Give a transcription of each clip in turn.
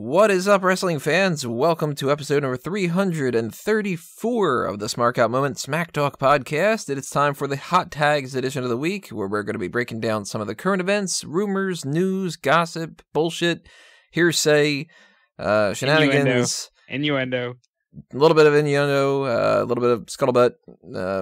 What is up, wrestling fans? Welcome to episode number 334 of the Smark Out Moment Smack Talk podcast. It's time for the Hot Tags edition of the week, where we're going to be breaking down some of the current events, rumors, news, gossip, bullshit, hearsay, shenanigans. Innuendo. A little bit of innuendo, a little bit of scuttlebutt,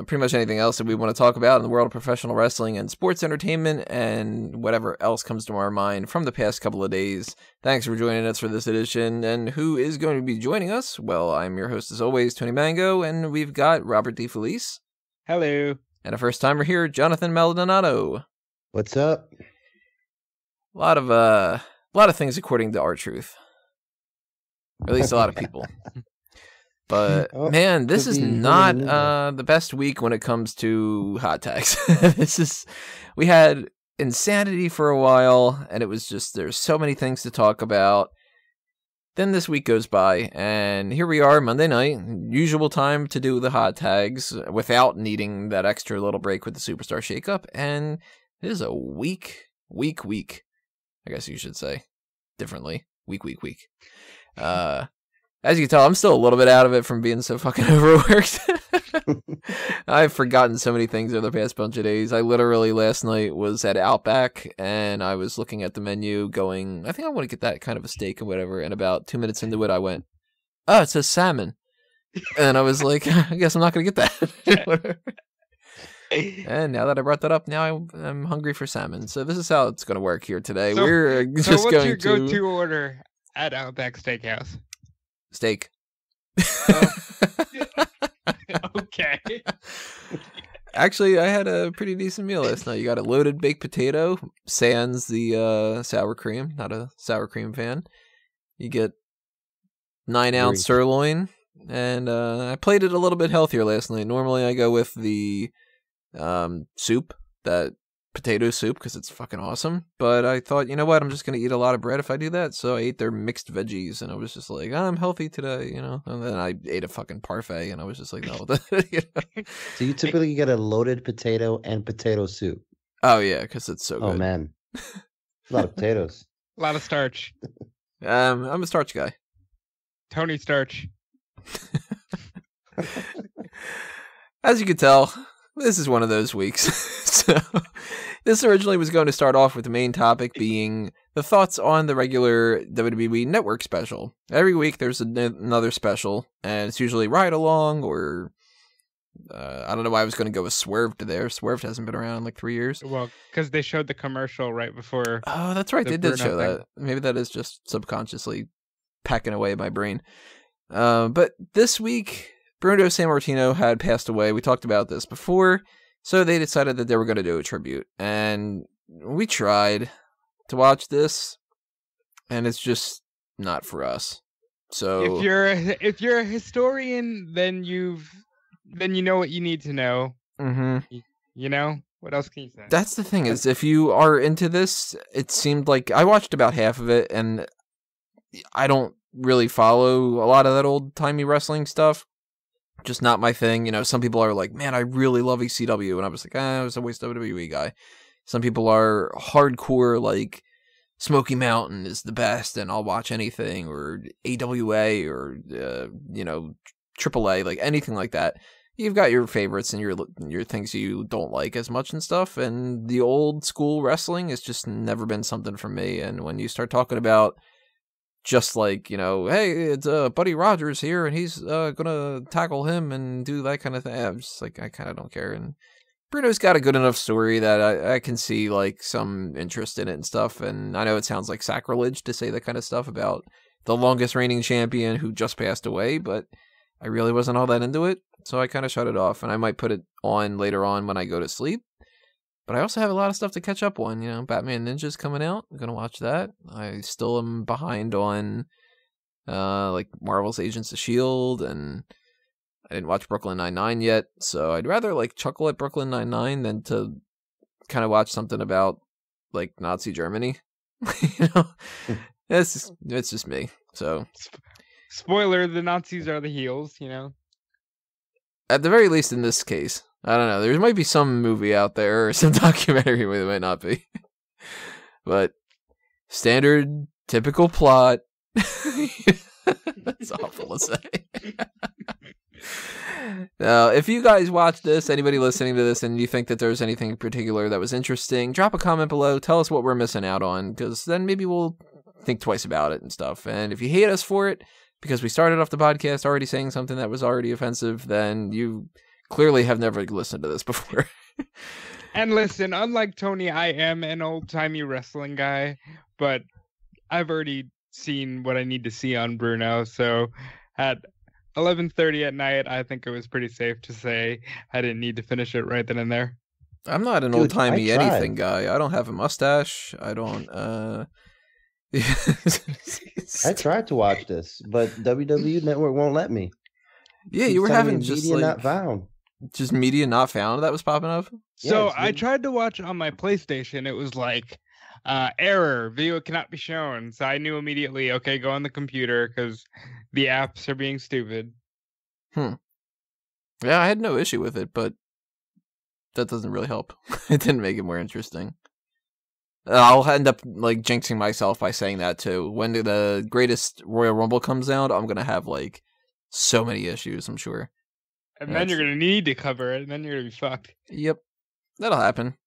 pretty much anything else that we want to talk about in the world of professional wrestling and sports entertainment and whatever else comes to our mind from the past couple of days. Thanks for joining us for this edition. And who is going to be joining us? Well, I'm your host as always, Tony Mango, and we've got Robert DeFelice. Hello. And a first timer here, Jonathan Maldonado. What's up? A lot of things according to our truth. Or at least a lot of people. But, man, this is not the best week when it comes to hot tags. We had insanity for a while, and it was just, there's so many things to talk about. Then this week goes by, and here we are, Monday night, usual time to do the hot tags without needing that extra little break with the Superstar Shakeup, and it is a week. I guess you should say differently. Week. As you can tell, I'm still a little bit out of it from being so fucking overworked. I've forgotten so many things over the past bunch of days. I literally last night was at Outback, and I was looking at the menu going, I think I want to get that kind of a steak or whatever, and about 2 minutes into it, I went, oh, it says salmon. And I was like, I guess I'm not going to get that. And now that I brought that up, now I'm hungry for salmon. So this is how it's going to work here today. We're just what's going your to go-to order at Outback Steakhouse? Steak. Okay. Actually, I had a pretty decent meal last night. You got a loaded baked potato, sans the sour cream. Not a sour cream fan. You get 9-ounce sirloin, and I played it a little bit healthier last night. Normally, I go with the soup, that potato soup, because it's fucking awesome. But I thought, you know what, I'm just going to eat a lot of bread if I do that. So I ate their mixed veggies, and I was just like, I'm healthy today, you know. And then I ate a fucking parfait, and I was just like, no. You know? So you typically get a loaded potato and potato soup. Oh, yeah, because it's so good. Oh, man. A lot of potatoes. A lot of starch. I'm a starch guy. Tony Starch. As you can tell, this is one of those weeks. So this originally was going to start off with the main topic being the thoughts on the regular WWE Network special. Every week there's another special, and it's usually Ride Along or I don't know why I was going to go with Swerved there. Swerved hasn't been around in like 3 years. Well, because they showed the commercial right before. Oh, that's right. They did show thing. that. Maybe that is just subconsciously packing away at my brain. But this week, Bruno Sammartino had passed away. We talked about this before. So they decided that they were going to do a tribute. And we tried to watch this, and it's just not for us. So if you're a historian, then you know what you need to know. Mm-hmm. You know? What else can you say? That's the thing, is if you are into this, it seemed like I watched about half of it, and I don't really follow a lot of that old-timey wrestling stuff. Just not my thing. You know, some people are like, man, I really love ECW. And I was like, I was always WWE guy. Some people are hardcore, like, Smoky Mountain is the best, and I'll watch anything, or AWA, or, you know, AAA, like, anything like that. You've got your favorites and your things you don't like as much and stuff, and the old school wrestling has just never been something for me. And when you start talking about just like, you know, hey, it's Buddy Rogers here, and he's gonna tackle him and do that kind of thing, I'm just like, I kind of don't care. And Bruno's got a good enough story that I can see like some interest in it and stuff. And I know it sounds like sacrilege to say that kind of stuff about the longest reigning champion who just passed away, but I really wasn't all that into it, so I kind of shut it off. And I might put it on later on when I go to sleep. But I also have a lot of stuff to catch up on. You know, Batman Ninja's coming out. I'm going to watch that. I still am behind on, like, Marvel's Agents of S.H.I.E.L.D., and I didn't watch Brooklyn Nine-Nine yet, so I'd rather, like, chuckle at Brooklyn Nine-Nine than to kind of watch something about, like, Nazi Germany. You know? It's just me, so. Spoiler, the Nazis are the heels, you know? At the very least in this case. I don't know. There might be some movie out there or some documentary where it might not be. But standard, typical plot, That's awful to say. Now, if you guys watch this, anybody listening to this, and you think that there's anything in particular that was interesting, drop a comment below. Tell us what we're missing out on, because then maybe we'll think twice about it and stuff. And if you hate us for it, because we started off the podcast already saying something that was already offensive, then you clearly have never listened to this before. And listen, unlike Tony, I am an old-timey wrestling guy, but I've already seen what I need to see on Bruno, so at 11:30 at night, I think it was pretty safe to say I didn't need to finish it right then and there. I'm not an old-timey anything guy. I don't have a mustache. I don't, I tried to watch this, but WWE Network won't let me. Yeah, you were having just media like not found. Just media not found that was popping up. So Yeah, I tried to watch on my PlayStation. It was like error, video cannot be shown. So I knew immediately, okay, go on the computer because the apps are being stupid. Yeah, I had no issue with it, but that doesn't really help. It didn't make it more interesting. I'll end up like jinxing myself by saying that too. When the greatest Royal Rumble comes out, I'm gonna have like so many issues, I'm sure. And then you're going to need to cover it, and then you're going to be fucked. Yep, that'll happen.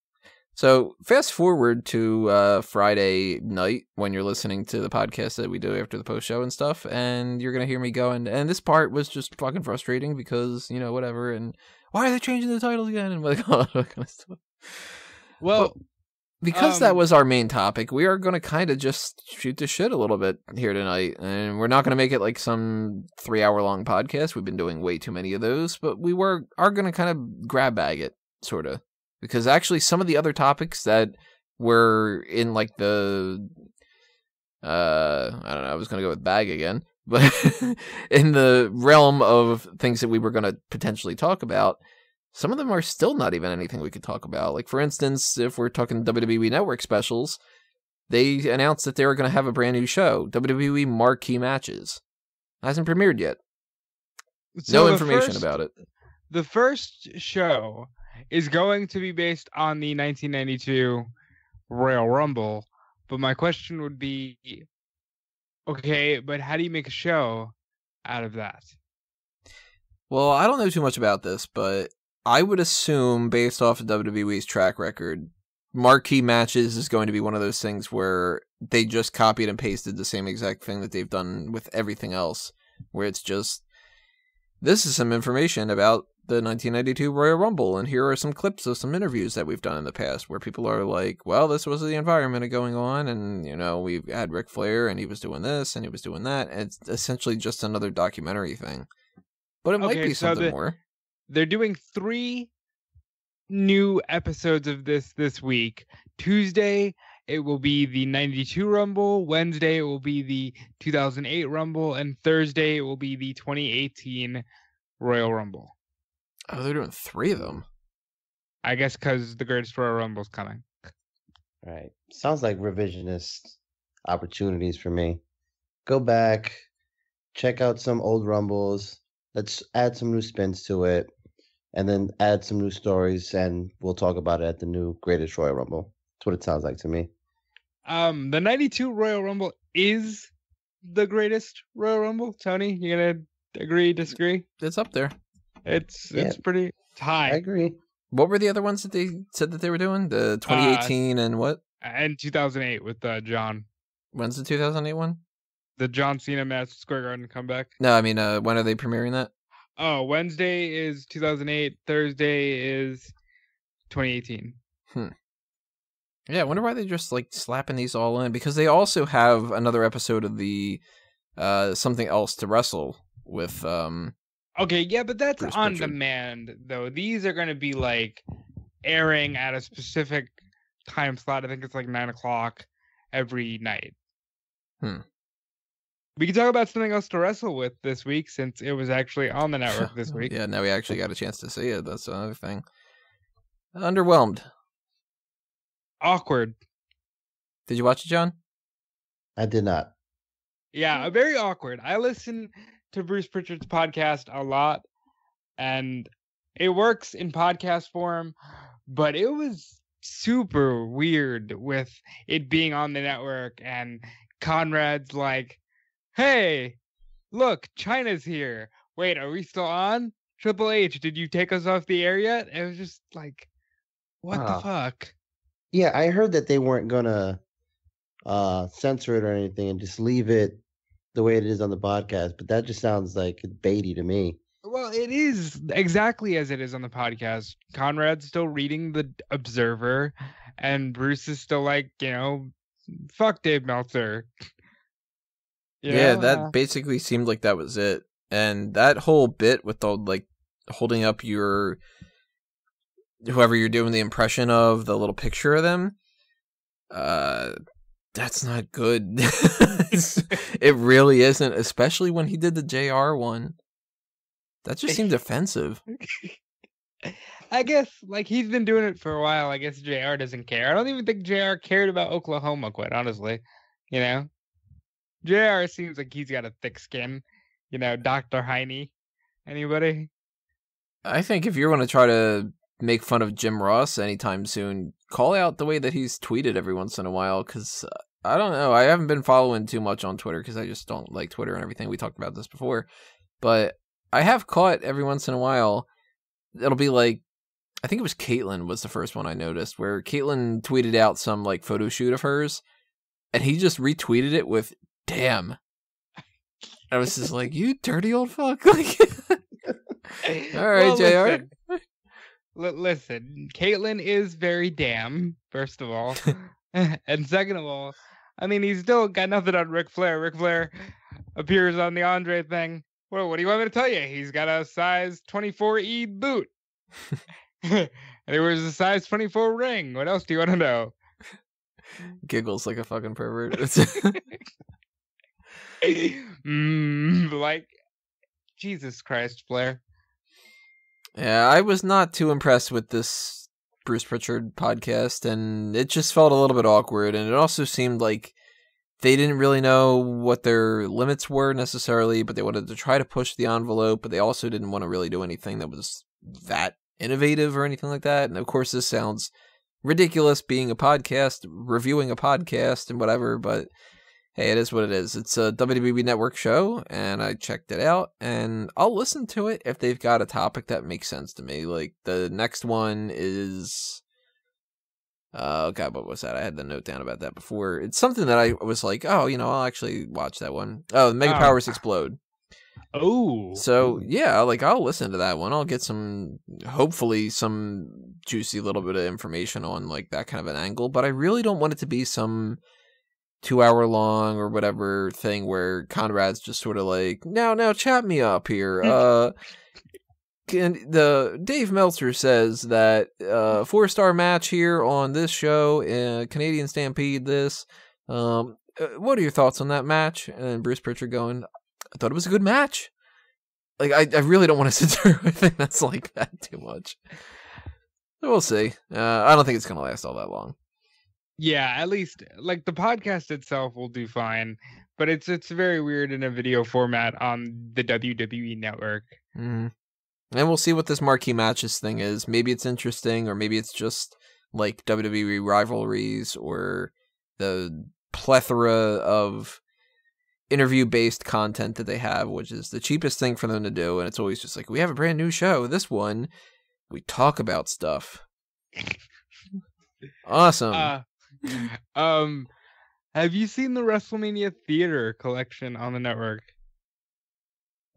So fast forward to Friday night when you're listening to the podcast that we do after the post show and stuff, and you're gonna hear me going. And this part was just fucking frustrating because whatever. And why are they changing the titles again? And like all that kind of stuff. Well, because that was our main topic, we are gonna kind of just shoot the shit a little bit here tonight, and we're not gonna make it like some 3-hour long podcast. We've been doing way too many of those, but we are gonna kind of grab bag it, sort of. Because actually some of the other topics that were in like the, I don't know, I was going to go with bag again, but in the realm of things that we were going to potentially talk about, some of them are still not even anything we could talk about. Like, for instance, if we're talking WWE Network Specials, they announced that they were going to have a brand new show, WWE Marquee Matches. It hasn't premiered yet. So no information about it. The first show is going to be based on the 1992 Royal Rumble. But my question would be, okay, but how do you make a show out of that? Well, I don't know too much about this, but I would assume, based off of WWE's track record, Marquee Matches is going to be one of those things where they just copied and pasted the same exact thing that they've done with everything else, where it's just, this is some information about the 1992 Royal Rumble, and here are some clips of some interviews that we've done in the past where people are like, well, this was the environment going on, and we've had Ric Flair and he was doing this and he was doing that, and it's essentially just another documentary thing, but it might be something more. They're doing 3 new episodes of this week. Tuesday it will be the 92 Rumble, Wednesday it will be the 2008 Rumble, and Thursday it will be the 2018 Royal Rumble. Oh, they're doing 3 of them. I guess because the greatest Royal Rumble's coming. Right. Sounds like revisionist opportunities for me. Go back, check out some old Rumbles. Let's add some new spins to it, and then add some new stories, and we'll talk about it at the new greatest Royal Rumble. That's what it sounds like to me. The 92 Royal Rumble is the greatest Royal Rumble. Tony, you gonna agree, disagree? It's up there. It's pretty high. I agree. What were the other ones that they said that they were doing? The 2018 and what? And 2008 with John. When's the 2008 one? The John Cena Madison Square Garden comeback. No, I mean, when are they premiering that? Oh, Wednesday is 2008. Thursday is 2018. Yeah, I wonder why they're just like slapping these all in, because they also have another episode of the something else to wrestle with. Okay, yeah, but that's Bruce on Prichard. demand, though. These are going to be, like, airing at a specific time slot. I think it's, like, 9 o'clock every night. We can talk about something else to wrestle with this week, since it was actually on the network this week. Yeah, now we actually got a chance to see it. That's another thing. Underwhelmed. Awkward. Did you watch it, John? I did not. Yeah, very awkward. I listen to Bruce Prichard's podcast a lot, and it works in podcast form, but it was super weird with it being on the network, and Conrad's like, Hey, look, China's here. Wait, are we still on? Triple H, did you take us off the air yet? It was just like, what the fuck? Yeah, I heard that they weren't gonna censor it or anything and just leave it the way it is on the podcast, but that just sounds like baity to me. Well, it is exactly as it is on the podcast. Conrad's still reading the Observer, and Bruce is still like, fuck Dave Meltzer. Yeah, that basically seemed like that was it. And that whole bit with the, like, holding up your, whoever you're doing the impression of, the little picture of them, that's not good. It really isn't, especially when he did the JR one. That just seemed offensive. I guess, like, he's been doing it for a while. I guess JR doesn't care. I don't even think JR cared about Oklahoma, quite honestly. JR seems like he's got a thick skin. Dr. Heine. Anybody? I think if you're going to try to make fun of Jim Ross anytime soon, call out the way that he's tweeted every once in a while, because I don't know. I haven't been following too much on Twitter because I just don't like Twitter and everything. We talked about this before. But I have caught every once in a while, it'll be like, I think it was Caitlyn was the first one I noticed, where Caitlyn tweeted out some like photo shoot of hers, and he just retweeted it with, damn. I was just like, you dirty old fuck. Like, all right, JR. Listen, Caitlyn is very damn, first of all. And second of all, I mean, he's still got nothing on Ric Flair. Ric Flair appears on the Andre thing. Well, what do you want me to tell you? He's got a size 24E boot. And there was a size 24 ring. What else do you want to know? Giggles like a fucking pervert. Like, Jesus Christ, Flair. Yeah, I was not too impressed with this Bruce Prichard podcast, and it just felt a little bit awkward, and it also seemed like they didn't really know what their limits were necessarily, but they wanted to try to push the envelope, but they also didn't want to really do anything that was that innovative or anything like that. And of course, this sounds ridiculous being a podcast, reviewing a podcast and whatever, but hey, it is what it is. It's a WWE Network show, and I checked it out, and I'll listen to it if they've got a topic that makes sense to me. Like, the next one is... oh, God, what was that? I had the note down about that before. It's something that I was like, oh, I'll actually watch that one. Oh, the Mega Powers Explode. Oh. So, yeah, like, I'll listen to that one. I'll get hopefully some juicy little bit of information on, like, that kind of an angle, but I really don't want it to be some 2-hour long or whatever thing where Conrad's just sort of like, now chat me up here. The Dave Meltzer says that 4-star match here on this show, Canadian Stampede this. What are your thoughts on that match? And Bruce Prichard going, I thought it was a good match. Like, I really don't want to sit through anything that's like that too much. We'll see. I don't think it's going to last all that long. Yeah, at least, like, the podcast itself will do fine, but it's very weird in a video format on the WWE Network. Mm-hmm. And we'll see what this Marquee Matches thing is. Maybe it's interesting, or maybe it's just like WWE rivalries, or the plethora of interview-based content that they have, which is the cheapest thing for them to do. And it's always just like, we have a brand new show. This one, we talk about stuff. Awesome. Have you seen the WrestleMania Theater collection on the network?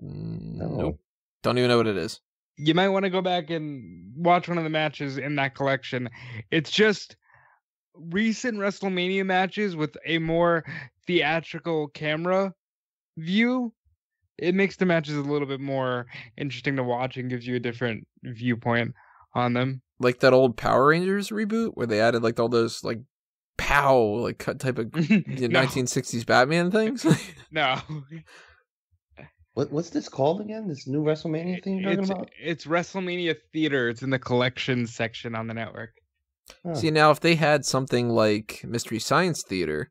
Nope. Don't even know what it is. You might want to go back and watch one of the matches in that collection. It's just recent WrestleMania matches with a more theatrical camera view. It makes the matches a little bit more interesting to watch and gives you a different viewpoint on them. Like that old Power Rangers reboot where they added like all those like pow like type of 1960s Batman things. No. What's this called again? This new WrestleMania thing you're talking about? It's WrestleMania Theater. It's in the collections section on the network. Huh. See, now if they had something like Mystery Science Theater,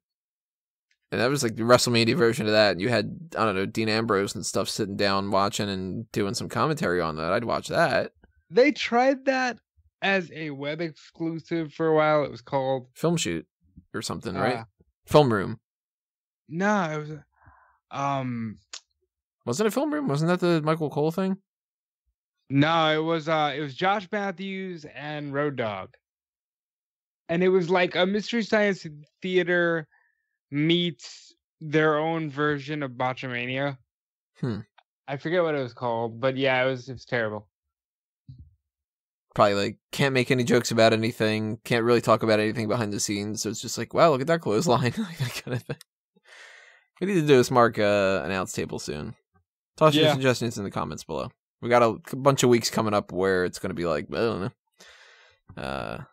and that was like the WrestleMania version of that, and you had, I don't know, Dean Ambrose and stuff sitting down watching and doing some commentary on that, I'd watch that. They tried that as a web exclusive for a while. It was called Film Shoot or something, right? Film Room. No, it was Wasn't it Film Room? Wasn't that the Michael Cole thing? No, it was Josh Matthews and Road Dogg. And it was like a Mystery Science Theater meets their own version of Botchamania. I forget what it was called, but yeah, it was terrible. Probably like can't make any jokes about anything, can't really talk about anything behind the scenes, so it's just like, wow, look at that clothesline, like that kind of thing. We need to do a Smark announce table soon. Toss your suggestions in the comments below. We got a bunch of weeks coming up where it's going to be like, I don't know.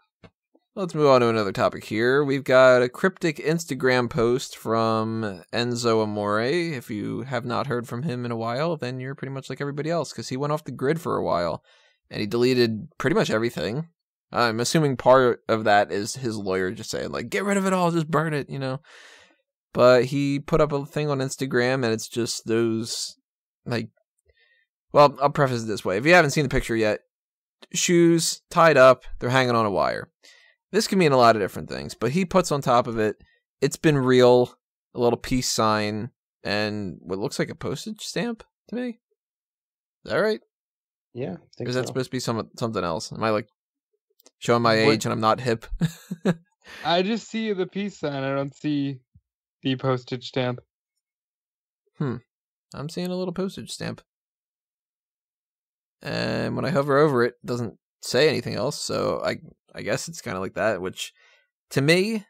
Let's move on to another topic here. We've got a cryptic Instagram post from Enzo Amore. If you have not heard from him in a while, then you're pretty much like everybody else, because he went off the grid for a while. And he deleted pretty much everything. I'm assuming part of that is his lawyer just saying, like, get rid of it all, just burn it, you know. But he put up a thing on Instagram, and it's just those, like, well, I'll preface it this way. If you haven't seen the picture yet, shoes tied up, they're hanging on a wire. This can mean a lot of different things, but he puts on top of it, it's been real, a little peace sign, and what looks like a postage stamp to me. Is that right? Yeah, I think or is that supposed to be something else? Am I like showing my age and I'm not hip? I just see the peace sign. I don't see the postage stamp. I'm seeing a little postage stamp. And when I hover over it, it doesn't say anything else. So I guess it's kind of like that, which to me,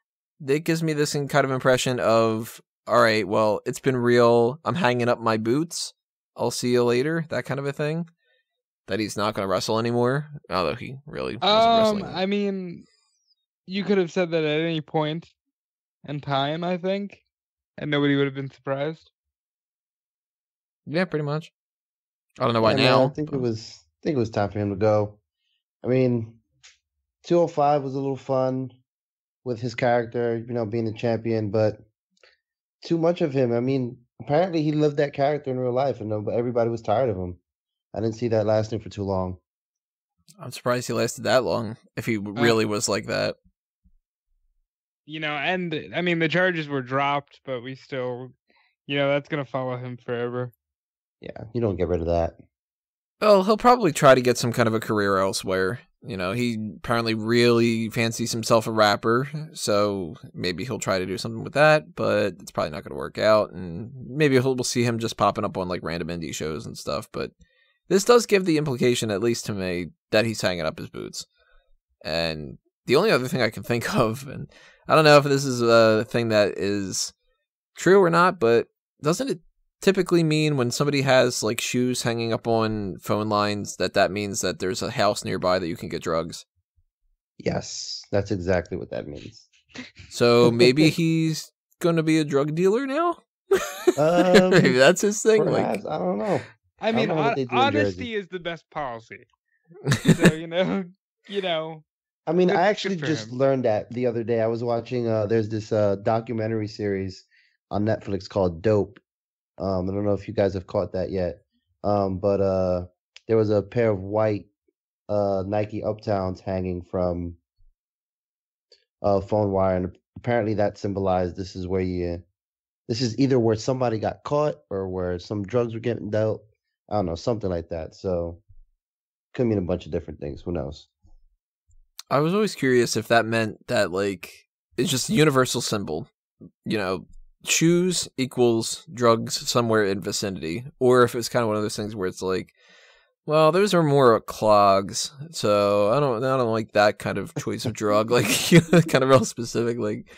it gives me this kind of impression of, all right, well, it's been real. I'm hanging up my boots. I'll see you later. That kind of a thing. That he's not going to wrestle anymore, although he really wasn't wrestling. I mean, you could have said that at any point in time, I think, and nobody would have been surprised. Yeah, pretty much. I don't know why now. Man, I think it was time for him to go. I mean, 205 was a little fun with his character, you know, being the champion, but too much of him. I mean, apparently he lived that character in real life, and everybody was tired of him. I didn't see that lasting for too long. I'm surprised he lasted that long, if he really was like that. You know, and, I mean, the charges were dropped, but we still, you know, that's going to follow him forever. Yeah, you don't get rid of that. Well, he'll probably try to get some kind of a career elsewhere. You know, he apparently really fancies himself a rapper, so maybe he'll try to do something with that, but it's probably not going to work out, and maybe we'll see him just popping up on, like, random indie shows and stuff, but this does give the implication, at least to me, that he's hanging up his boots. And the only other thing I can think of, and I don't know if this is a thing that is true or not, but doesn't it typically mean when somebody has like shoes hanging up on phone lines that means that there's a house nearby that you can get drugs? Yes, that's exactly what that means. So maybe he's going to be a drug dealer now? Maybe that's his thing. Perhaps, I don't know. I mean, honesty is the best policy. So, you know. I mean, I actually just learned that the other day. I was watching, there's this documentary series on Netflix called Dope. I don't know if you guys have caught that yet. But there was a pair of white Nike Uptowns hanging from a phone wire. And apparently that symbolized this is either where somebody got caught or where some drugs were getting dealt. I don't know, something like that. So could mean a bunch of different things. Who knows? I was always curious if that meant that, like, it's just a universal symbol. You know, shoes equals drugs somewhere in vicinity. Or if it's kind of one of those things where it's like, well, those are more clogs, so I don't like that kind of choice of drug. Like, kind of real specific. Like,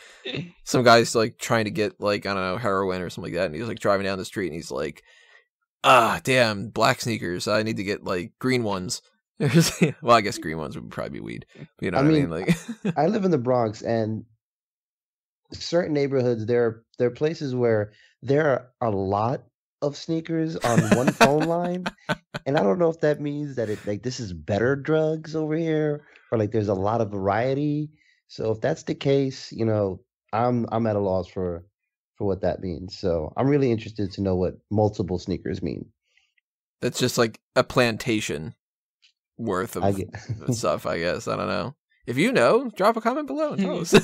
some guy's like trying to get, like, I don't know, heroin or something like that, and he's like driving down the street and he's like, damn, black sneakers. I need to get like green ones. Well, I guess green ones would probably be weed. You know what I mean? Like, I live in the Bronx, and certain neighborhoods there are places where there are a lot of sneakers on one phone line, and I don't know if that means that it like this is better drugs over here, or like there's a lot of variety. So if that's the case, you know, I'm at a loss for what that means. So I'm really interested to know what multiple sneakers mean. That's just like a plantation worth of stuff, I guess. I don't know. If you know, drop a comment below and tell us.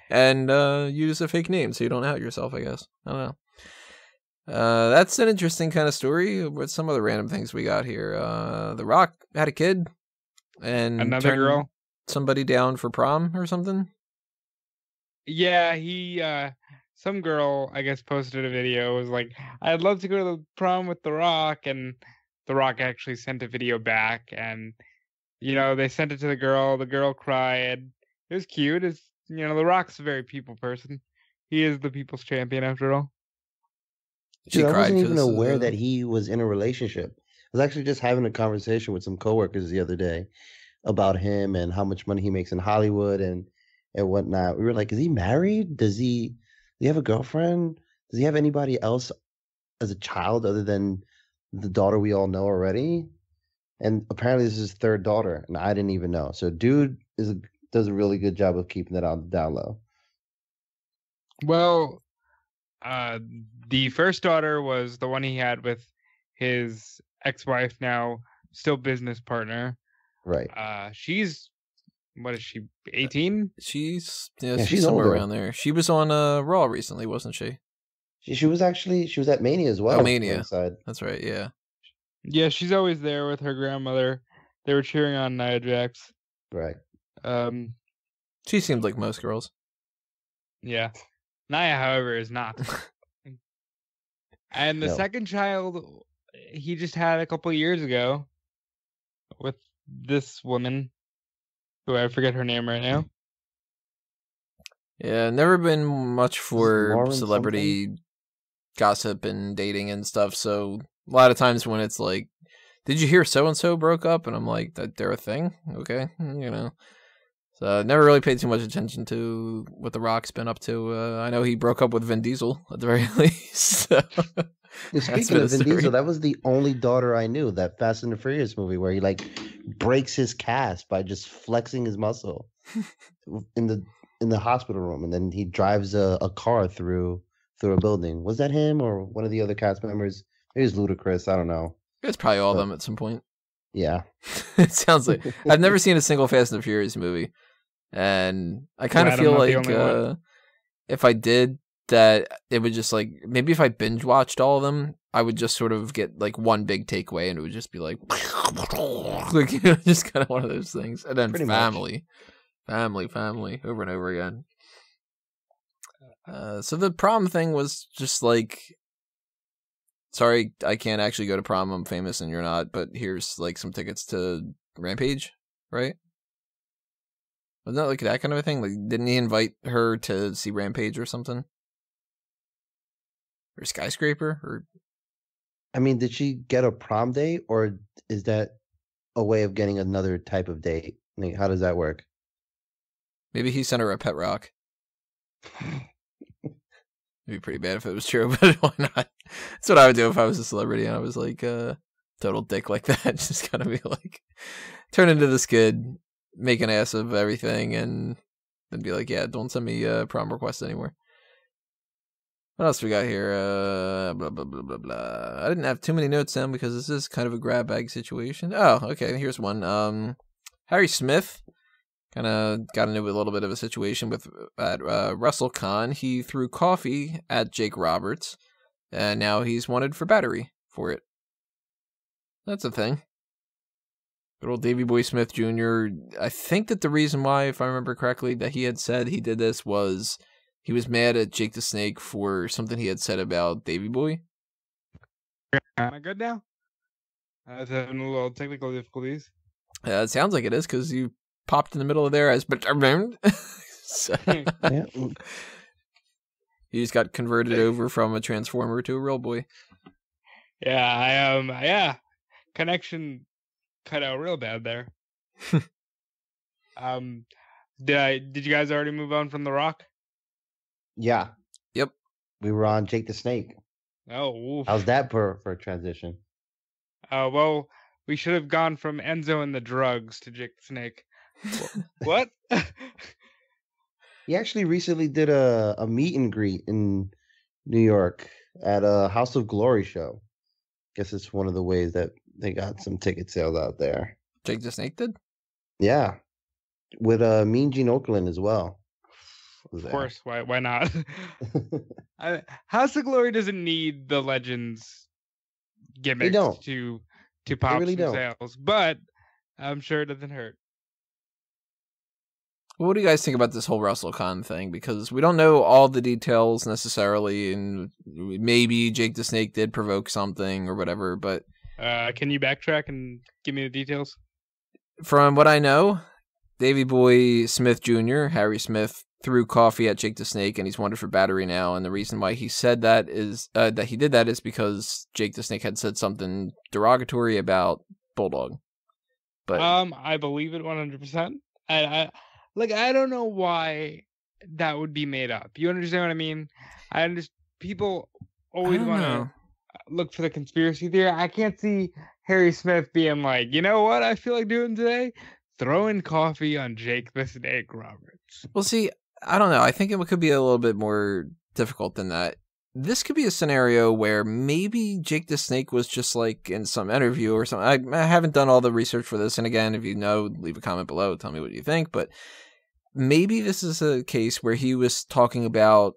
And use a fake name so you don't out yourself, I guess. I don't know. That's an interesting kind of story. With some other random things we got here. The Rock had a kid and Another turned girl. somebody down for prom or something. Yeah, he some girl I guess posted a video, was like, I'd love to go to the prom with The Rock, and The Rock actually sent a video back, and they sent it to the girl cried. It was cute. It's The Rock's a very people person. He is the people's champion after all. She Dude, I cried wasn't even 'cause, aware that he was in a relationship. I was actually just having a conversation with some coworkers the other day about him and how much money he makes in Hollywood and whatnot. We were like, is he married? Does he have a girlfriend? Does he have anybody else as a child other than the daughter we all know already? And apparently this is his third daughter, and I didn't even know. So dude does a really good job of keeping that on the down low. Well, the first daughter was the one he had with his ex-wife, now still business partner. Right. She's, what is she, 18? she's she's somewhere older. around there. She was on Raw recently, wasn't she? She was at Mania as well. Oh, Mania. ringside. That's right. Yeah. Yeah, she's always there with her grandmother. They were cheering on Nia Jax. Right. She seemed like most girls. Yeah. Nia, however, is not. And the No. second child, he just had a couple years ago with this woman, who I forget her name right now. Yeah, never been much for Lauren celebrity gossip and dating and stuff. So a lot of times when it's like, did you hear so and so broke up? And I'm like, that they're a thing, okay, So I never really paid too much attention to what The Rock's been up to. I know he broke up with Vin Diesel at the very least. So. Speaking of Vin Diesel, that was the only daughter I knew, that Fast and the Furious movie where he breaks his cast by just flexing his muscle in the hospital room, and then he drives a car through a building. Was that him or one of the other cast members? It was Ludacris. I don't know. It's probably all of them at some point. Yeah. It sounds like I've never seen a single Fast and the Furious movie, and I kind of feel like if I did, that it would just maybe if I binge watched all of them, I would just sort of get one big takeaway, and it would just be just kind of one of those things. And then family over and over again. So the prom thing was just sorry, I can't actually go to prom. I'm famous and you're not, but here's some tickets to Rampage, right? Wasn't that that kind of a thing? Didn't he invite her to see Rampage or something? Or Skyscraper? Or I mean, did she get a prom date, or is that a way of getting another type of date? How does that work? Maybe he sent her a pet rock. It'd be pretty bad if it was true, but why not? That's what I would do if I was a celebrity and I was total dick like that. Just kind of be turn into this kid, make an ass of everything, and then be yeah, don't send me a prom request anymore. What else we got here? Blah, blah, blah, blah, blah. I didn't have too many notes down because this is kind of a grab bag situation. Oh, okay, here's one. Harry Smith kind of got into a little bit of a situation at WrestleCon. He threw coffee at Jake Roberts, and now he's wanted for battery for it. That's a thing. Good old Davey Boy Smith Jr. I think that the reason why, if I remember correctly, that he had said he did this was he was mad at Jake the Snake for something he had said about Davey Boy. Am I good now? I was having a little technical difficulties. It sounds like it is because you popped in the middle of there as so, Yeah. he just got converted over from a transformer to a real boy. Yeah, yeah. Connection cut out real bad there. Did you guys already move on from The Rock? Yeah. Yep. We were on Jake the Snake. Oh, oof. How's that for a transition? Well, we should have gone from Enzo and the drugs to Jake the Snake. What? He actually recently did a meet and greet in New York at a House of Glory show. Guess it's one of the ways that they got some ticket sales out there. Jake the Snake did? Yeah. With Mean Gene Okerlund as well. Of there. course, why not? House of Glory doesn't need the Legends gimmicks don't. to pop really some don't. sales, but I'm sure it doesn't hurt. What do you guys think about this whole WrestleCon thing? Because we don't know all the details necessarily, and maybe Jake the Snake did provoke something or whatever, but... Can you backtrack and give me the details? From what I know, Davey Boy Smith Jr., Harry Smith, threw coffee at Jake the Snake, and he's wanted for battery now, and the reason why he said that is, that he did that is because Jake the Snake had said something derogatory about Bulldog. But I believe it 100%. I don't know why that would be made up. You understand what I mean? People always want to look for the conspiracy theory. I can't see Harry Smith being like, you know what I feel like doing today? Throwing coffee on Jake the Snake Roberts. Well, see, I don't know. I think it could be a little bit more difficult than that. This could be a scenario where maybe Jake the Snake was just like in some interview or something. I haven't done all the research for this. And again, if you know, leave a comment below. Tell me what you think. But maybe this is a case where he was talking about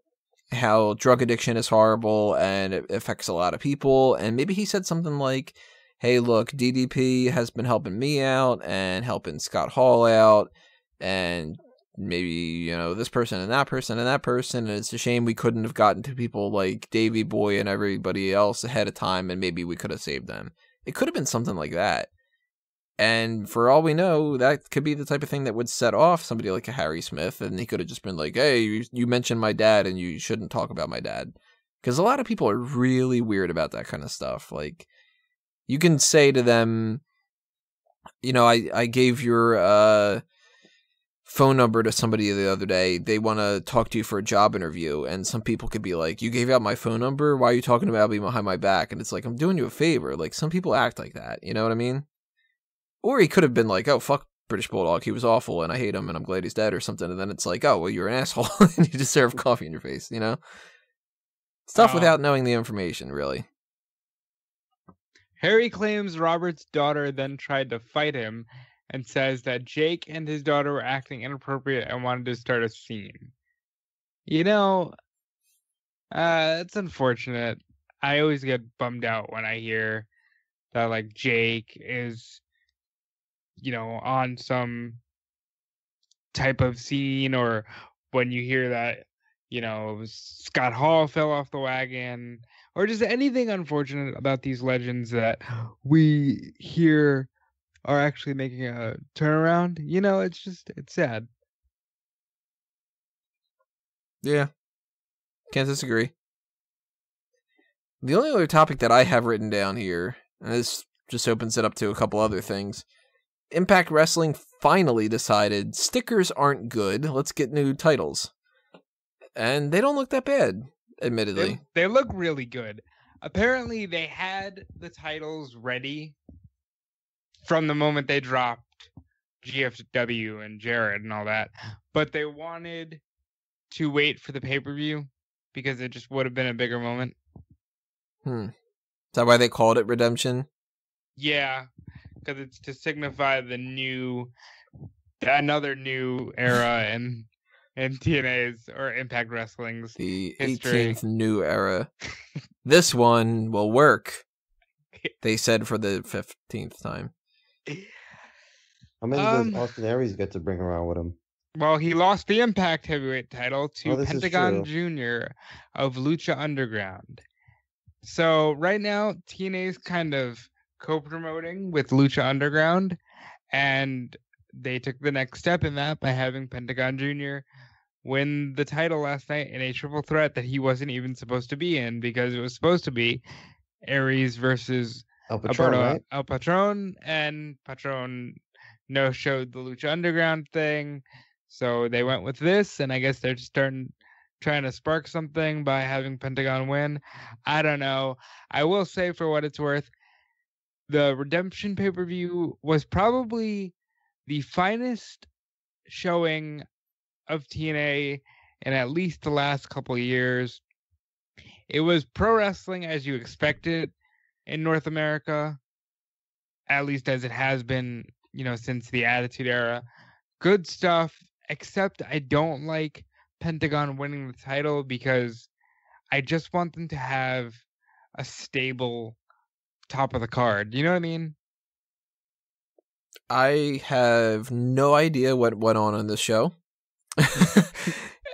how drug addiction is horrible and it affects a lot of people. And maybe he said something like, hey, look, DDP has been helping me out and helping Scott Hall out. And maybe, you know, this person and that person and that person. And it's a shame we couldn't have gotten to people like Davey Boy and everybody else ahead of time. And maybe we could have saved them. It could have been something like that. And for all we know, that could be the type of thing that would set off somebody like a Harry Smith. And he could have just been like, hey, you mentioned my dad and you shouldn't talk about my dad. Because a lot of people are really weird about that kind of stuff. Like, you can say to them, you know, I gave your phone number to somebody the other day. They want to talk to you for a job interview. And some people could be like, you gave out my phone number? Why are you talking about me behind my back? And it's like, I'm doing you a favor. Like, some people act like that. You know what I mean? Or he could have been like, oh, fuck British Bulldog. He was awful and I hate him and I'm glad he's dead or something. And then it's like, oh, well, you're an asshole and you deserve coffee in your face, you know? Stuff without knowing the information, really. Harry claims Robert's daughter then tried to fight him and says that Jake and his daughter were acting inappropriate and wanted to start a scene. You know, it's unfortunate. I always get bummed out when I hear that, like, Jake is, you know, on some type of scene, or when you hear that, you know, Scott Hall fell off the wagon, or just anything unfortunate about these legends that we hear are actually making a turnaround. You know, it's sad. Yeah. Can't disagree. The only other topic that I have written down here, and this just opens it up to a couple other things. Impact Wrestling finally decided stickers aren't good. Let's get new titles. And they don't look that bad, admittedly. They look really good. Apparently, they had the titles ready from the moment they dropped GFW and Jared and all that. But they wanted to wait for the pay-per-view because it just would have been a bigger moment. Is that why they called it Redemption? Yeah, because it's to signify another new era in TNA's or Impact Wrestling's the history. 18th new era. This one will work, they said for the 15th time. How many does Austin Aries get to bring around with him? Well, he lost the Impact Heavyweight title to Pentagon Jr. of Lucha Underground. So right now, TNA's kind of co-promoting with Lucha Underground, and they took the next step in that by having Pentagon Jr. win the title last night in a triple threat that he wasn't even supposed to be in, because it was supposed to be Aries versus El Patron, right? El Patron, and Patron no-showed the Lucha Underground thing. So they went with this, and I guess they're just trying to spark something by having Pentagon win. I don't know. I will say, for what it's worth, the Redemption pay-per-view was probably the finest showing of TNA in at least the last couple of years. It was pro wrestling as you expected in North America, at least as it has been, you know, since the Attitude Era. Good stuff, except I don't like Pentagon winning the title because I just want them to have a stable top of the card. You know what I mean? I have no idea what went on this show.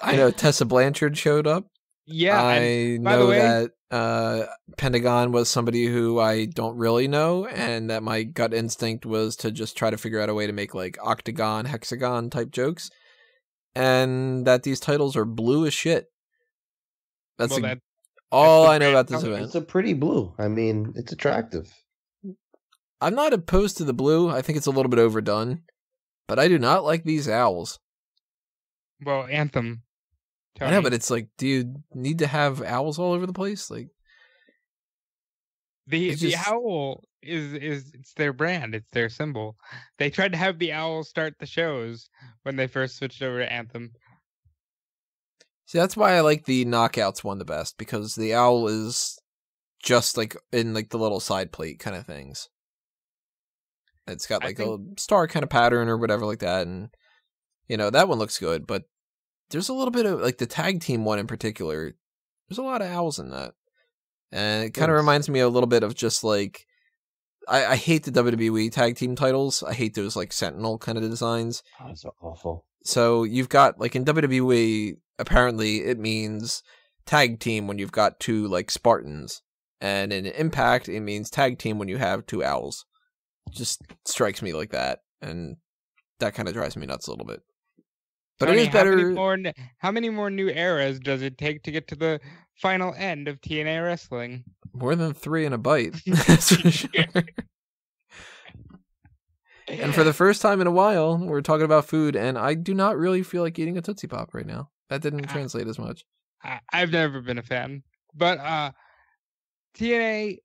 I know Tessa Blanchard showed up. Yeah, I by the know way, that Pentagon was somebody who I don't really know, and that my gut instinct was to just try to figure out a way to make like octagon, hexagon type jokes, and that these titles are blue as shit. That's all I know about this event. It's a pretty blue. I mean, it's attractive. I'm not opposed to the blue. I think it's a little bit overdone, but I do not like these owls. Well, Anthem. Tony. I know, but it's like, do you need to have owls all over the place? Like, the owl is it's their brand, it's their symbol. They tried to have the owl start the shows when they first switched over to Anthem. See, that's why I like the Knockouts one the best, because the owl is just like in like the little side plate kind of things. It's got like a star kind of pattern or whatever like that, and you know that one looks good. But there's a little bit of like the tag team one in particular. There's a lot of owls in that, and it kind of reminds me a little bit of just like I hate the WWE tag team titles. I hate those like Sentinel kind of designs. Oh, that's so awful. So you've got like in WWE, apparently it means tag team when you've got two like Spartans, and in Impact it means tag team when you have two owls. Just strikes me like that, and that kind of drives me nuts a little bit. But Tony, it is better. How many more new eras does it take to get to the final end of TNA wrestling? More than 3 in a bite. That's for sure. And for the first time in a while, we're talking about food, and I do not really feel like eating a Tootsie Pop right now. That didn't translate as much. I've never been a fan, but TNA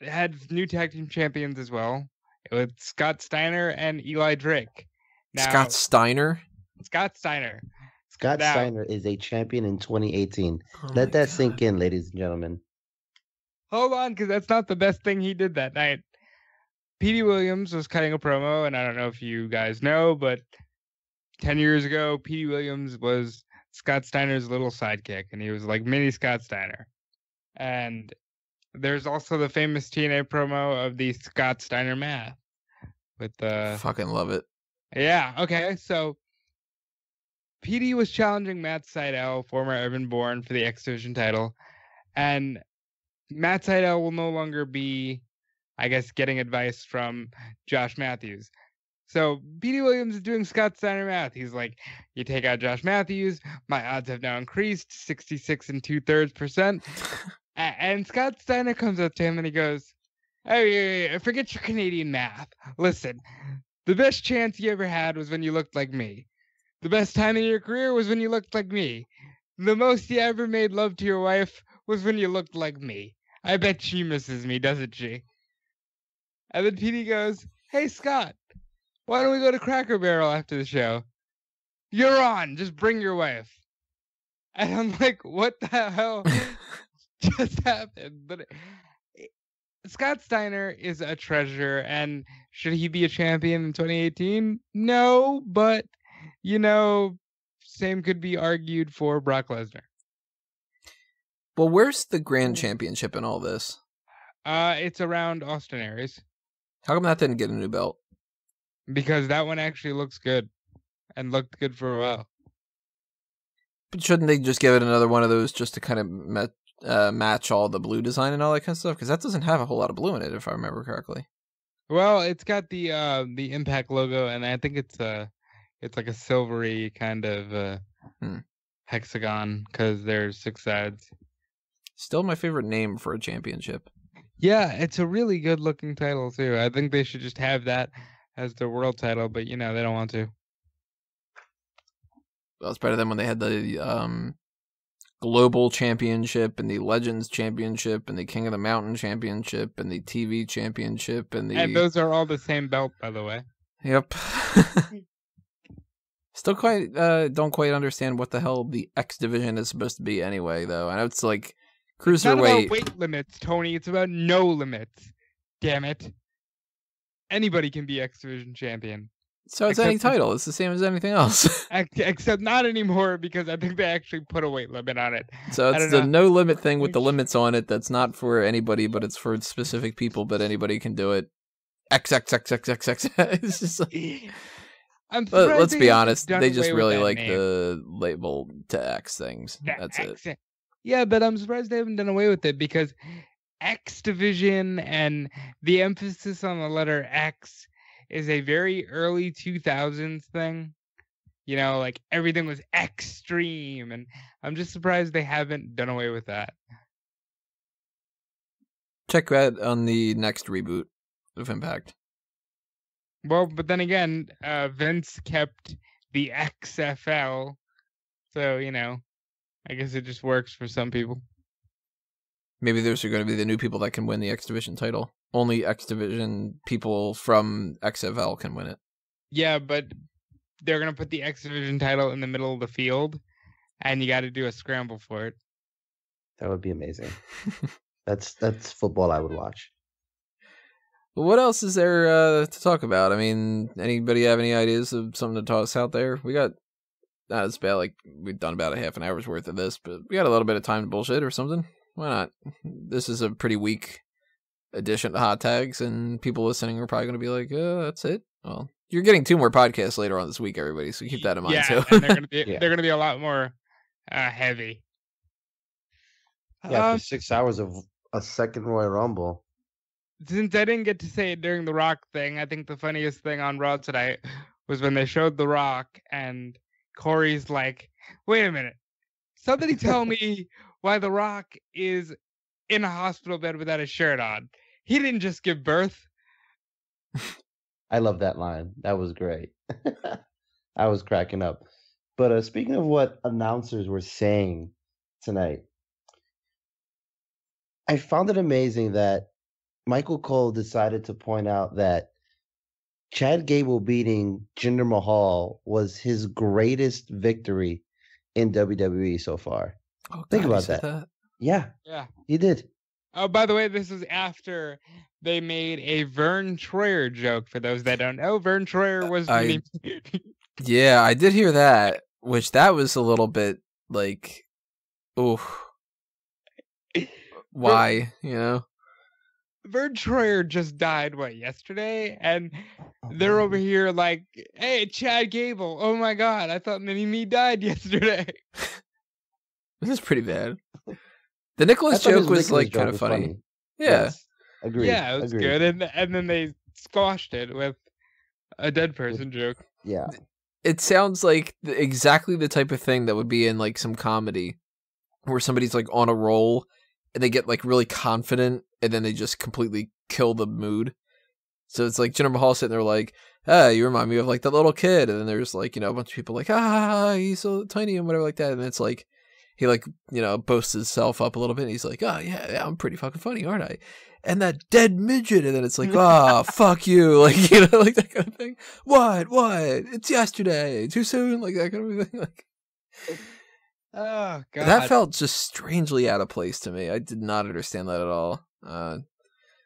had new tag team champions as well, with Scott Steiner and Eli Drake. Now, Scott Steiner? Scott Steiner. Steiner is a champion in 2018. Let that sink in, ladies and gentlemen. Hold on, because that's not the best thing he did that night. Petey Williams was cutting a promo, and I don't know if you guys know, but 10 years ago, Petey Williams was Scott Steiner's little sidekick, and he was like mini Scott Steiner. And there's also the famous TNA promo of the Scott Steiner math with the fucking love it. Yeah, okay. So Petey was challenging Matt Sydal, former Evan Bourne, for the X Division title, and Matt Sydal will no longer be, I guess, getting advice from Josh Matthews. So Petey Williams is doing Scott Steiner math. He's like, you take out Josh Matthews, my odds have now increased 66 2/3%. And Scott Steiner comes up to him and he goes, hey, forget your Canadian math. Listen, the best chance you ever had was when you looked like me. The best time in your career was when you looked like me. The most you ever made love to your wife was when you looked like me. I bet she misses me, doesn't she? And then Petey goes, hey, Scott, why don't we go to Cracker Barrel after the show? You're on. Just bring your wife. And I'm like, what the hell just happened? But Scott Steiner is a treasure, and should he be a champion in 2018? No, but, you know, same could be argued for Brock Lesnar. Well, where's the Grand Championship in all this? It's around Austin Aries. How come that didn't get a new belt? Because that one actually looks good, and looked good for a while. But shouldn't they just give it another one of those just to kind of match all the blue design and all that kind of stuff? Because that doesn't have a whole lot of blue in it, if I remember correctly. Well, it's got the Impact logo, and I think it's like a silvery kind of hexagon because there's 6 sides. Still my favorite name for a championship. Yeah, it's a really good looking title too. I think they should just have that as the world title, but you know they don't want to. Well, it's better than when they had the Global Championship and the Legends Championship and the King of the Mountain Championship and the TV Championship and the. And those are all the same belt, by the way. Yep. Still don't quite understand what the hell the X division is supposed to be anyway, though. I know it's like cruiserweight. It's not about weight limits, Tony. It's about no limits. Damn it. Anybody can be X Division champion. So it's any title. It's the same as anything else. Except not anymore, because I think they actually put a weight limit on it. So it's the no limit thing with the limits on it. That's not for anybody, but it's for specific people. But anybody can do it. XXXXXX. It's just like, but let's be honest. They just really like name. The label to X things. That's X, it. Yeah, but I'm surprised they haven't done away with it, because X Division and the emphasis on the letter X is a very early 2000s thing. You know, like everything was extreme, and I'm just surprised they haven't done away with that. Check that on the next reboot of Impact. Well, but then again, Vince kept the XFL, so, you know, I guess it just works for some people. Maybe those are going to be the new people that can win the X Division title. Only X Division people from XFL can win it. Yeah, but they're going to put the X Division title in the middle of the field, and you got to do a scramble for it. That would be amazing. That's football I would watch. What else is there to talk about? I mean, anybody have any ideas of something to toss out there? We got, it's about like we've done about a half an hour's worth of this, but we got a little bit of time to bullshit or something. Why not? This is a pretty weak addition to Hot Tags, and people listening are probably going to be like, that's it. Well, you're getting 2 more podcasts later on this week, everybody, so keep that in mind, too. And they're going to be a lot more heavy. Yeah, for 6 hours of a second Royal Rumble. Since I didn't get to say it during the Rock thing, I think the funniest thing on Raw tonight was when they showed the Rock, and Corey's like, wait a minute. Somebody tell me why the Rock is in a hospital bed without a shirt on. He didn't just give birth. I love that line. That was great. I was cracking up. But speaking of what announcers were saying tonight, I found it amazing that Michael Cole decided to point out that Chad Gable beating Jinder Mahal was his greatest victory in WWE so far. Oh, think about that. Yeah, he did. Oh, by the way, this is after they made a Vern Troyer joke. For those that don't know, Vern Troyer was. Yeah, I did hear that. Which that was a little bit like, why, you know? Vern Troyer just died, yesterday? And they're over here like, hey, Chad Gable. Oh my God, I thought Mini-Me died yesterday. This is pretty bad. The Nicholas joke was like kind of funny. Yeah. Yes. Agreed. Yeah, it was good. And then they squashed it with a dead person joke. Yeah. It sounds like exactly the type of thing that would be in like some comedy where somebody's like on a roll and they get like really confident and then they just completely kill the mood. So it's like Jinder Mahal sitting there like, you remind me of like that little kid. And then there's like, a bunch of people like, he's so tiny and whatever like that. And it's like, he like, boasts himself up a little bit. And he's like, yeah, I'm pretty fucking funny, aren't I? And that dead midget. And then it's like, fuck you. Like, like that kind of thing. What? It's yesterday. Too soon? Like that kind of thing. Like, oh, God. That felt just strangely out of place to me. I did not understand that at all.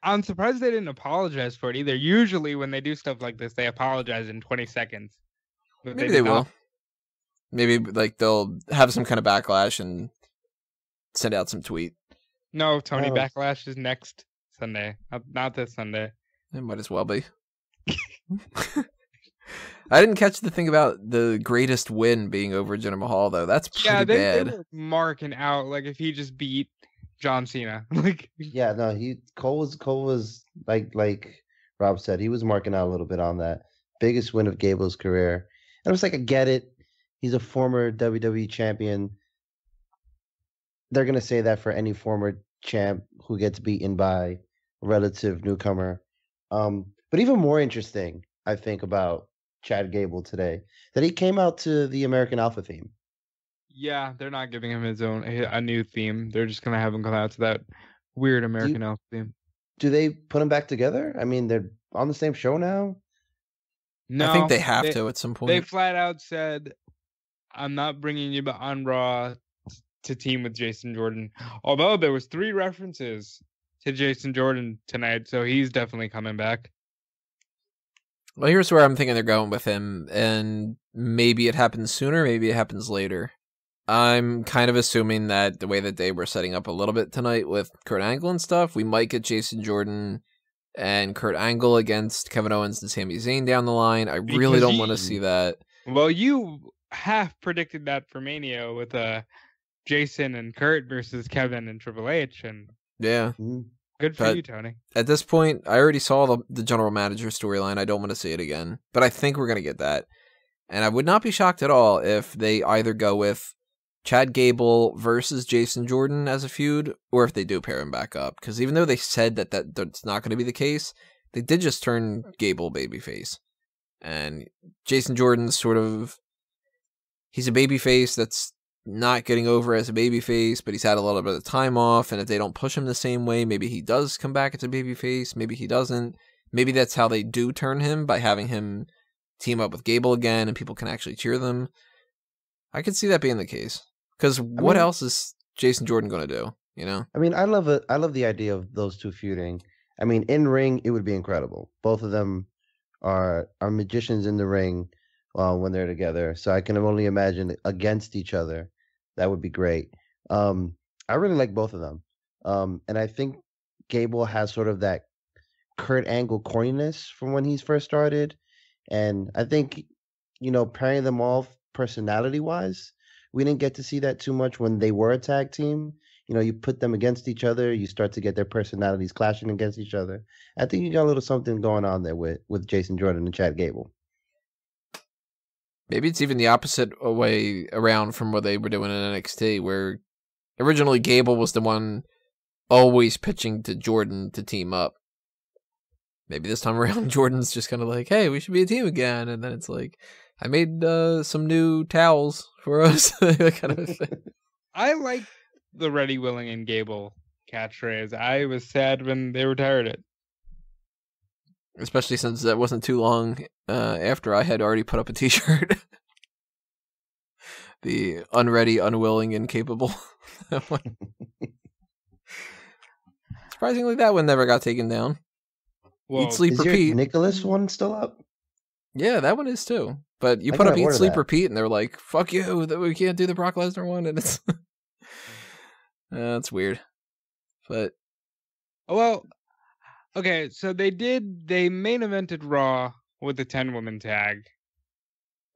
I'm surprised they didn't apologize for it either. Usually when they do stuff like this, they apologize in 20 seconds. But maybe they will. Maybe like they'll have some kind of backlash and send out some tweet. No, Tony, Backlash is next Sunday. Not this Sunday. It might as well be. I didn't catch the thing about the greatest win being over Jinder Mahal though. That's pretty bad. They were marking out like if he just beat John Cena. Yeah, no, Cole was like Rob said, he was marking out a little bit on that. Biggest win of Gable's career. And it was like, I get it. He's a former WWE champion. They're gonna say that for any former champ who gets beaten by a relative newcomer. But even more interesting, I think, about Chad Gable today, that he came out to the American Alpha theme. Yeah, they're not giving him a new theme. They're just gonna have him come out to that weird American Alpha theme. Do they put him back together? I mean, they're on the same show now. No, I think they have to at some point. They flat out said, "I'm not bringing you on Raw to team with Jason Jordan." Although there was 3 references to Jason Jordan tonight, so he's definitely coming back. Well, here's where I'm thinking they're going with him, and maybe it happens sooner, maybe it happens later. I'm kind of assuming that the way that they were setting up a little bit tonight with Kurt Angle and stuff, we might get Jason Jordan and Kurt Angle against Kevin Owens and Sami Zayn down the line. I really don't want to see that. Well, you half predicted that for Mania with Jason and Kurt versus Kevin and Triple H, and yeah, good for you, Tony. At this point, I already saw the general manager storyline. I don't want to see it again, but I think we're going to get that. And I would not be shocked at all if they either go with Chad Gable versus Jason Jordan as a feud, or if they do pair him back up. Because even though they said that's not going to be the case, they did just turn Gable babyface. And Jason Jordan's sort of... he's a babyface that's not getting over as a babyface, but he's had a little bit of time off, and if they don't push him the same way, maybe he does come back as a babyface, maybe he doesn't. Maybe that's how they do turn him, by having him team up with Gable again, and people can actually cheer them. I could see that being the case. Because what else is Jason Jordan going to do, you know? I mean, I love the idea of those two feuding. I mean, in ring, it would be incredible. Both of them are magicians in the ring when they're together. So I can only imagine against each other. That would be great. I really like both of them. And I think Gable has sort of that Kurt Angle corniness from when he's first started. And I think, pairing them off personality-wise, we didn't get to see that too much when they were a tag team. You put them against each other, you start to get their personalities clashing against each other. I think you got a little something going on there with Jason Jordan and Chad Gable. Maybe it's even the opposite way around from what they were doing in NXT, where originally Gable was the one always pitching to Jordan to team up. Maybe this time around, Jordan's just kind of like, hey, we should be a team again. And then it's like, I made some new towels for us. That kind of thing. I like the Ready, Willing, and Gable catchphrase. I was sad when they retired it. Especially since that wasn't too long after I had already put up a t-shirt. The unready, unwilling, incapable. Surprisingly, that one never got taken down. Well, Eat, Sleep, is Repeat. your Nicholas one still up? Yeah, that one is too. But you I put up gotta Eat, order Sleep, that. Repeat, and they're like, fuck you, we can't do the Brock Lesnar one. And it's... that's weird. But... well, okay, so they main evented Raw with the 10-woman tag.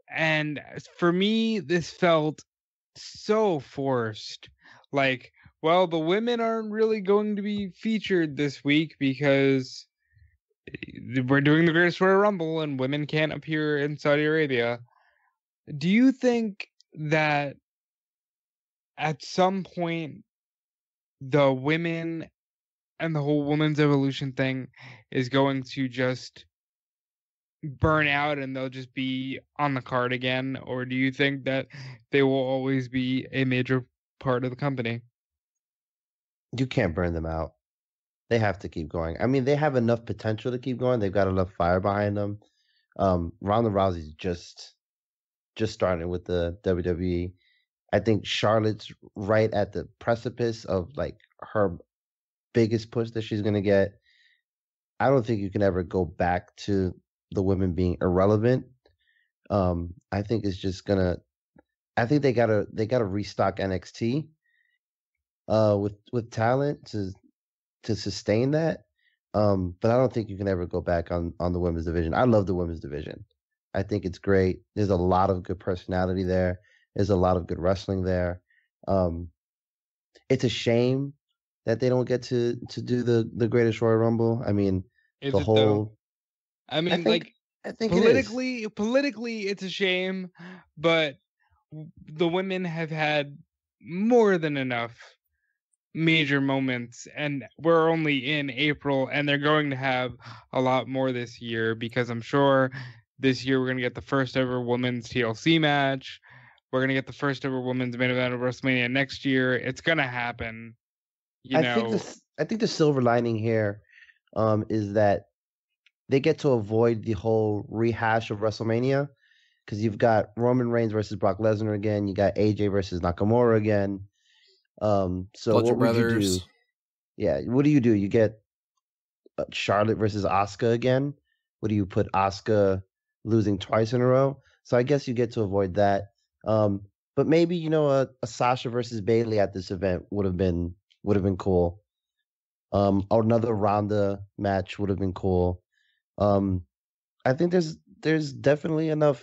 And for me, this felt so forced. Like, well, the women aren't really going to be featured this week because we're doing the Greatest Royal Rumble and women can't appear in Saudi Arabia. Do you think that at some point the women and the whole women's evolution thing is going to just burn out and they'll just be on the card again? Or do you think that they will always be a major part of the company? You can't burn them out. They have to keep going. I mean, they have enough potential to keep going. They've got enough fire behind them. Ronda Rousey's just starting with the WWE. I think Charlotte's right at the precipice of like her biggest push that she's going to get. I don't think you can ever go back to the women being irrelevant. I think it's just gonna. I think they gotta restock NXT with talent to sustain that. But I don't think you can ever go back on the women's division. I love the women's division. I think it's great. There's a lot of good personality there. There's a lot of good wrestling there. It's a shame that they don't get to do the Greatest Royal Rumble. I mean, Is the it whole. though? I mean, I think politically, it's a shame, but the women have had more than enough major moments, and we're only in April, and they're going to have a lot more this year, because I'm sure this year we're going to get the first ever women's TLC match. We're going to get the first ever women's main event of WrestleMania next year. It's going to happen. I think the silver lining here is that they get to avoid the whole rehash of WrestleMania, because you've got Roman Reigns versus Brock Lesnar again. You got AJ versus Nakamura again. So Bludgeon what would you Brothers. do? Yeah, what do? You get Charlotte versus Asuka again, what do you put Asuka losing twice in a row? So I guess you get to avoid that. But maybe a Sasha versus Bailey at this event would have been cool. Or another Ronda match would have been cool. I think there's definitely enough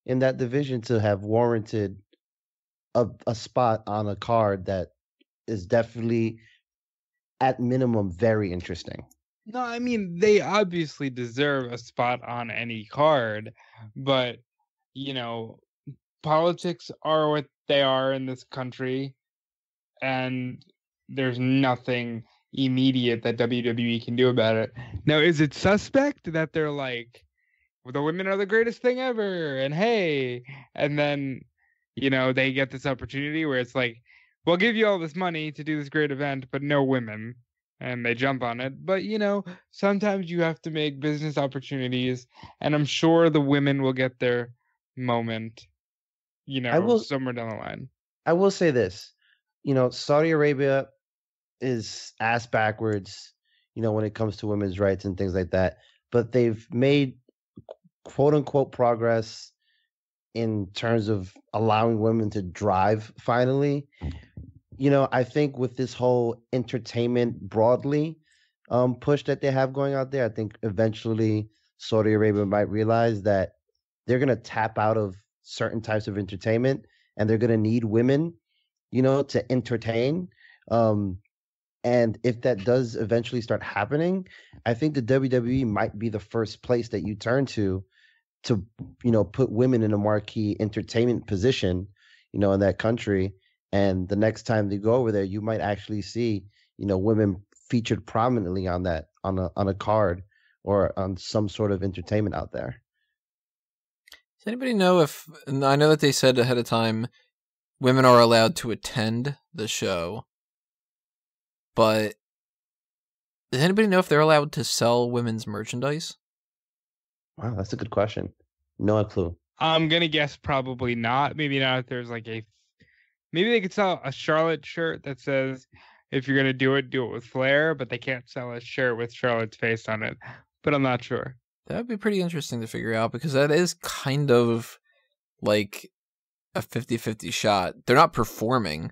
in that division to have warranted a spot on a card that is definitely at minimum very interesting. No, I mean, they obviously deserve a spot on any card, but politics are what they are in this country, and there's nothing immediate that WWE can do about it. Now, is it suspect that they're like, well, the women are the greatest thing ever, and hey, and then they get this opportunity where it's like, we'll give you all this money to do this great event, but no women, and they jump on it. But sometimes you have to make business opportunities, and I'm sure the women will get their moment, somewhere down the line. I will say this, Saudi Arabia is ass backwards, when it comes to women's rights and things like that. But they've made quote unquote progress in terms of allowing women to drive finally. I think with this whole entertainment broadly push that they have going out there, I think eventually Saudi Arabia might realize that they're going to tap out of certain types of entertainment and they're going to need women, to entertain. And if that does eventually start happening, I think the WWE might be the first place that you turn to put women in a marquee entertainment position, in that country. And the next time they go over there, you might actually see, women featured prominently on a card or on some sort of entertainment out there. Does anybody know and I know that they said ahead of time, women are allowed to attend the show, but does anybody know if they're allowed to sell women's merchandise? Wow, that's a good question. No clue. I'm going to guess probably not. Maybe not if there's like maybe they could sell a Charlotte shirt that says, if you're going to do it with flair, but they can't sell a shirt with Charlotte's face on it. But I'm not sure. That would be pretty interesting to figure out, because that is kind of like a 50-50 shot. They're not performing,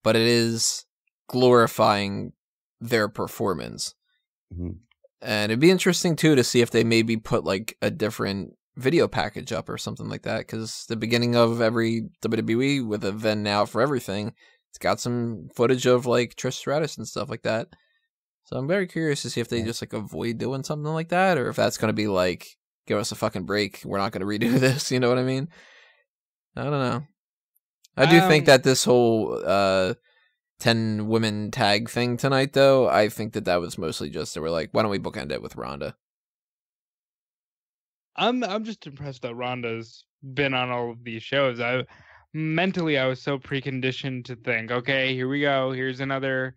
but it is glorifying their performance. Mm-hmm. And it'd be interesting too to see if they maybe put like a different video package up or something like that, because the beginning of every WWE with a then now for everything, it's got some footage of like Trish Stratus and stuff like that. So I'm very curious to see if they just like avoid doing something like that, or if that's going to be like, give us a fucking break, we're not going to redo this, you know what I mean? I don't know. I do think that this whole 10 women tag thing tonight, though, I think that was mostly just, they were like, why don't we bookend it with Rhonda? I'm just impressed that Rhonda's been on all of these shows. I was so preconditioned to think, okay, here we go. Here's another,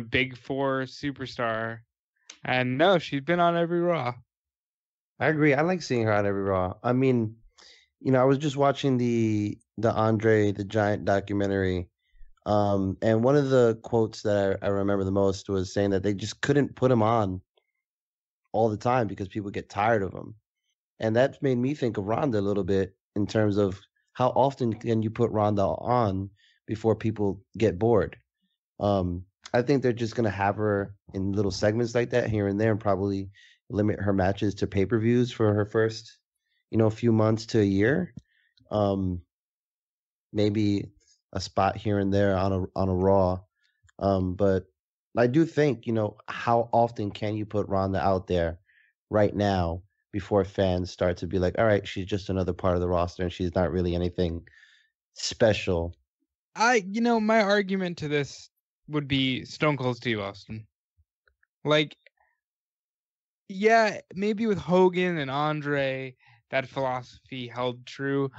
big four superstar. And no, she's been on every Raw. I agree. I like seeing her on every Raw. I mean, I was just watching the Andre the Giant documentary. And one of the quotes that I remember the most was saying that they just couldn't put him on all the time because people get tired of him. And that made me think of Rhonda a little bit in terms of how often can you put Rhonda on before people get bored. I think they're just going to have her in little segments like that here and there, and probably limit her matches to pay-per-views for her first, few months to a year. Maybe a spot here and there on a Raw. But I do think, how often can you put Rhonda out there right now before fans start to be like, all right, she's just another part of the roster and she's not really anything special. My argument to this would be Stone Cold Steve Austin. Like, yeah, maybe with Hogan and Andre, that philosophy held true,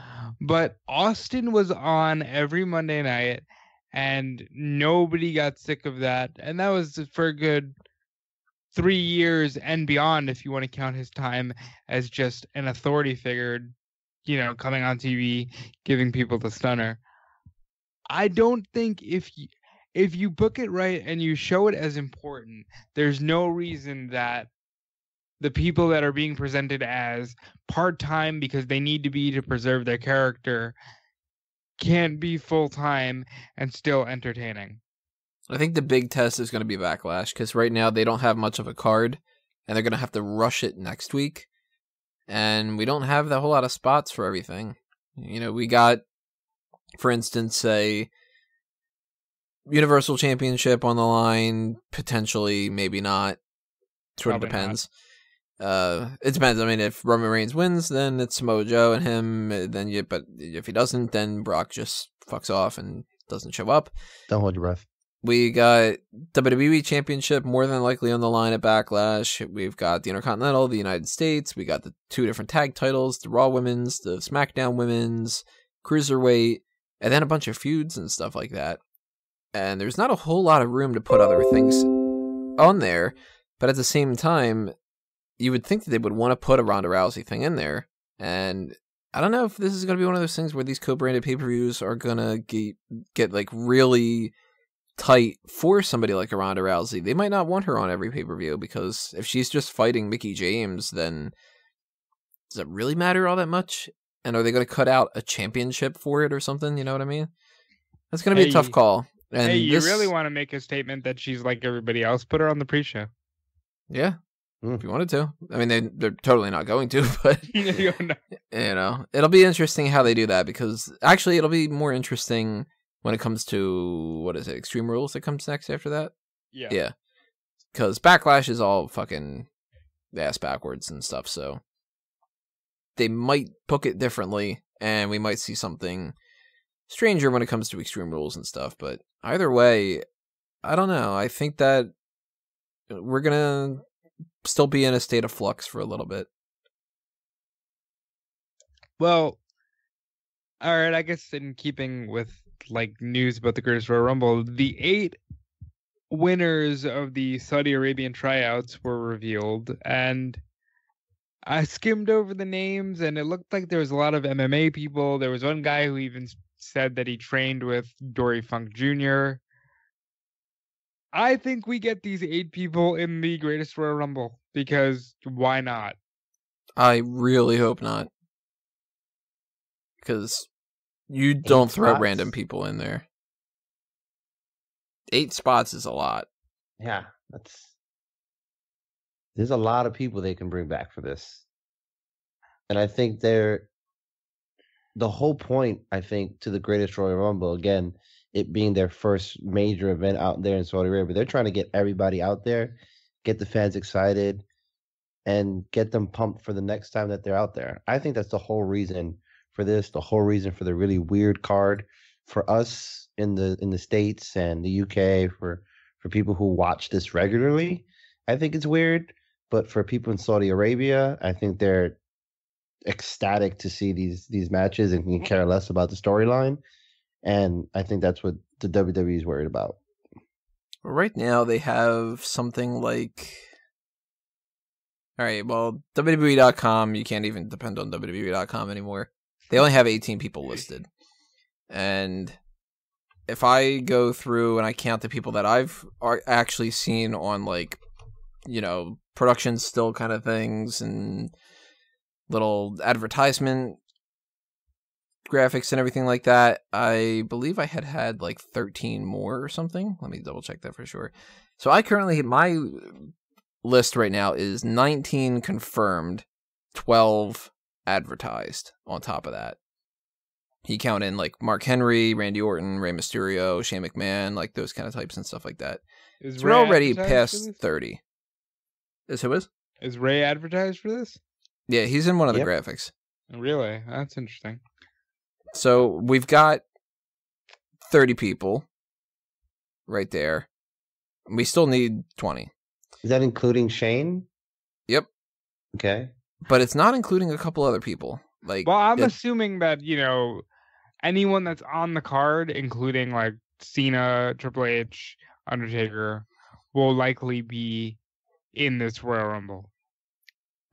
but Austin was on every Monday night and nobody got sick of that. And that was for a good 3 years and beyond, if you want to count his time as just an authority figure, coming on TV, giving people the stunner. I don't think if you book it right and you show it as important, there's no reason that the people that are being presented as part-time because they need to be to preserve their character can't be full-time and still entertaining. I think the big test is going to be Backlash, because right now they don't have much of a card, and they're going to have to rush it next week. And we don't have that whole lot of spots for everything. You know, we got, for instance, a Universal Championship on the line, potentially, maybe not. Sort of depends. It depends. I mean, if Roman Reigns wins, then it's Samoa Joe and him. But if he doesn't, then Brock just fucks off and doesn't show up. Don't hold your breath. We got WWE Championship more than likely on the line at Backlash. We've got the Intercontinental, the United States. We got the 2 different tag titles, the Raw Women's, the SmackDown Women's, Cruiserweight, and then a bunch of feuds and stuff like that. And there's not a whole lot of room to put other things on there, but at the same time, you would think that they would want to put a Ronda Rousey thing in there. And I don't know if this is going to be one of those things where these co-branded pay-per-views are going to get like really tight for somebody like a Ronda Rousey. They might not want her on every pay-per-view, because if she's just fighting Mickie James, then does it really matter all that much? And are they going to cut out a championship for it or something? You know what I mean? That's going to be a tough call. And hey, you really want to make a statement that she's like everybody else? Put her on the pre-show. Yeah, if you wanted to. I mean, they're totally not going to, but you know, it'll be interesting how they do that, because actually it'll be more interesting when it comes to, what is it, Extreme Rules that comes next after that? Yeah. Yeah. Because Backlash is all fucking ass backwards and stuff, so they might book it differently, and we might see something stranger when it comes to Extreme Rules and stuff, but either way, I don't know. I think that we're gonna still be in a state of flux for a little bit. Well, all right, I guess in keeping with like news about the Greatest Royal Rumble, the 8 winners of the Saudi Arabian tryouts were revealed, and I skimmed over the names, and it looked like there was a lot of MMA people. There was one guy who even said that he trained with Dory Funk Jr. I think we get these 8 people in the Greatest Royal Rumble, because why not? I really hope not, because you don't throw random people in there. 8 spots is a lot. Yeah, there's a lot of people they can bring back for this. And I think the whole point, I think, to the Greatest Royal Rumble, again, it being their first major event out there in Saudi Arabia, they're trying to get everybody out there, get the fans excited, and get them pumped for the next time that they're out there. I think that's the whole reason for this, the whole reason for the really weird card for us in the States and the UK, for people who watch this regularly. I think it's weird, but for people in Saudi Arabia, I think they're ecstatic to see these matches and can care less about the storyline. And I think that's what the WWE is worried about. Right now, they have something like... All right, well, WWE.com, you can't even depend on WWE.com anymore. They only have 18 people listed. And if I go through and I count the people that I've actually seen on, like, you know, production still kind of things and little advertisement graphics and everything like that, I believe I had like 13 more or something. Let me double check that for sure. So I currently, my list right now is 19 confirmed, 12 advertised on top of that. You count in like Mark Henry, Randy Orton, Rey Mysterio, Shane McMahon, like those kind of types and stuff like that. So we're already past 30. Who is? Is Ray advertised for this? Yeah, he's in one of the graphics. Really? That's interesting. So we've got 30 people right there. We still need 20. Is that including Shane? Yep. Okay. But it's not including a couple other people. Like, well, I'm assuming that, you know, anyone that's on the card, including like Cena, Triple H, Undertaker, will likely be in this Royal Rumble.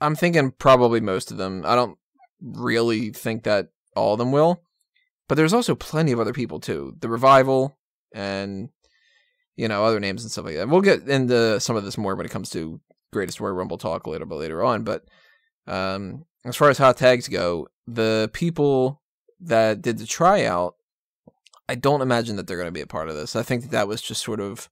I'm thinking probably most of them. I don't really think that all of them will. But there's also plenty of other people, too. The Revival and, you know, other names and stuff like that. We'll get into some of this more when it comes to Greatest Royal Rumble talk a little bit later on. But as far as hot tags go, the people that did the tryout, I don't imagine that they're going to be a part of this. I think that was just sort of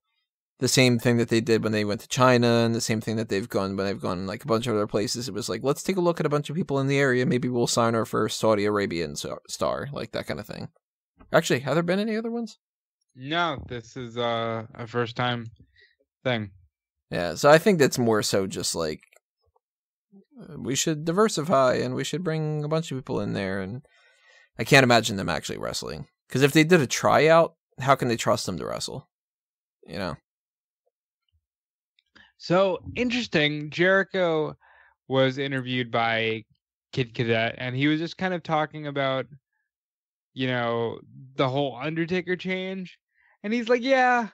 the same thing that they did when they went to China, and the same thing that they've gone when they've gone like a bunch of other places. It was like, let's take a look at a bunch of people in the area. Maybe we'll sign our first Saudi Arabian star, like that kind of thing. Actually, have there been any other ones? No, this is a first time thing. Yeah, so I think that's more so just like we should diversify and we should bring a bunch of people in there. And I can't imagine them actually wrestling, because if they did a tryout, how can they trust them to wrestle? You know. So interesting. Jericho was interviewed by Kid Cadet, and he was just kind of talking about, you know, the whole Undertaker change. And he's like, yeah,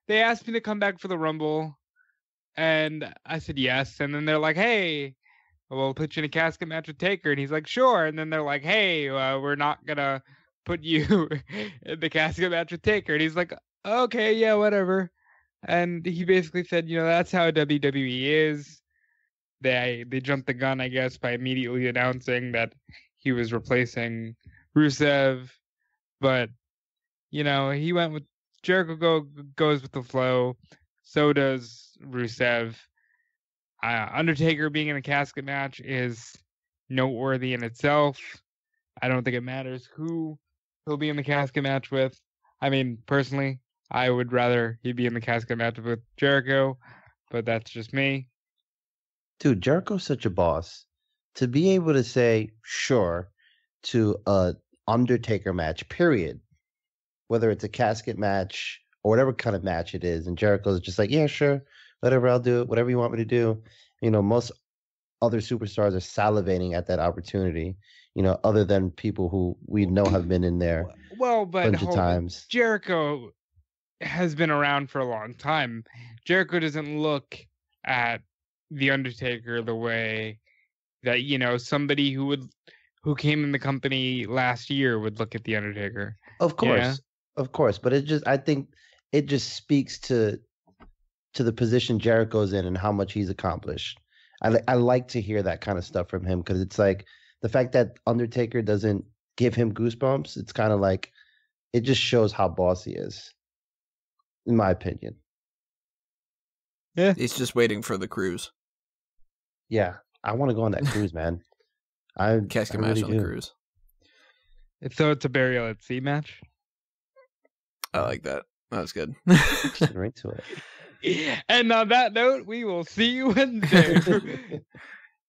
they asked me to come back for the Rumble. And I said yes. And then they're like, hey, we'll put you in a casket match with Taker. And he's like, sure. And then they're like, hey, we're not going to put you in the casket match with Taker. And he's like, okay, yeah, whatever. And he basically said, you know, that's how WWE is. They jumped the gun, I guess, by immediately announcing that he was replacing Rusev. But, you know, he went with Jericho goes with the flow. So does Rusev. Undertaker being in a casket match is noteworthy in itself. I don't think it matters who he'll be in the casket match with. I mean, personally, I would rather he be in the casket match with Jericho, but that's just me. Dude, Jericho's such a boss. To be able to say sure to a Undertaker match, period, whether it's a casket match or whatever kind of match it is, and Jericho's just like, yeah, sure, whatever, I'll do it, whatever you want me to do. You know, most other superstars are salivating at that opportunity, you know, other than people who we know have been in there but a bunch of times. Jericho has been around for a long time. Jericho doesn't look at the Undertaker the way that, you know, somebody who came in the company last year would look at the Undertaker. Of course, but I think it just speaks to the position Jericho's in and how much he's accomplished. I like to hear that kind of stuff from him, because it's like the fact that Undertaker doesn't give him goosebumps. It's kind of like it just shows how bossy he is, in my opinion. Yeah, he's just waiting for the cruise. Yeah, I want to go on that cruise, man. Casket match on the cruise. So it's a burial at sea match. I like that. That was good. Right to it. And on that note, we will see you Wednesday.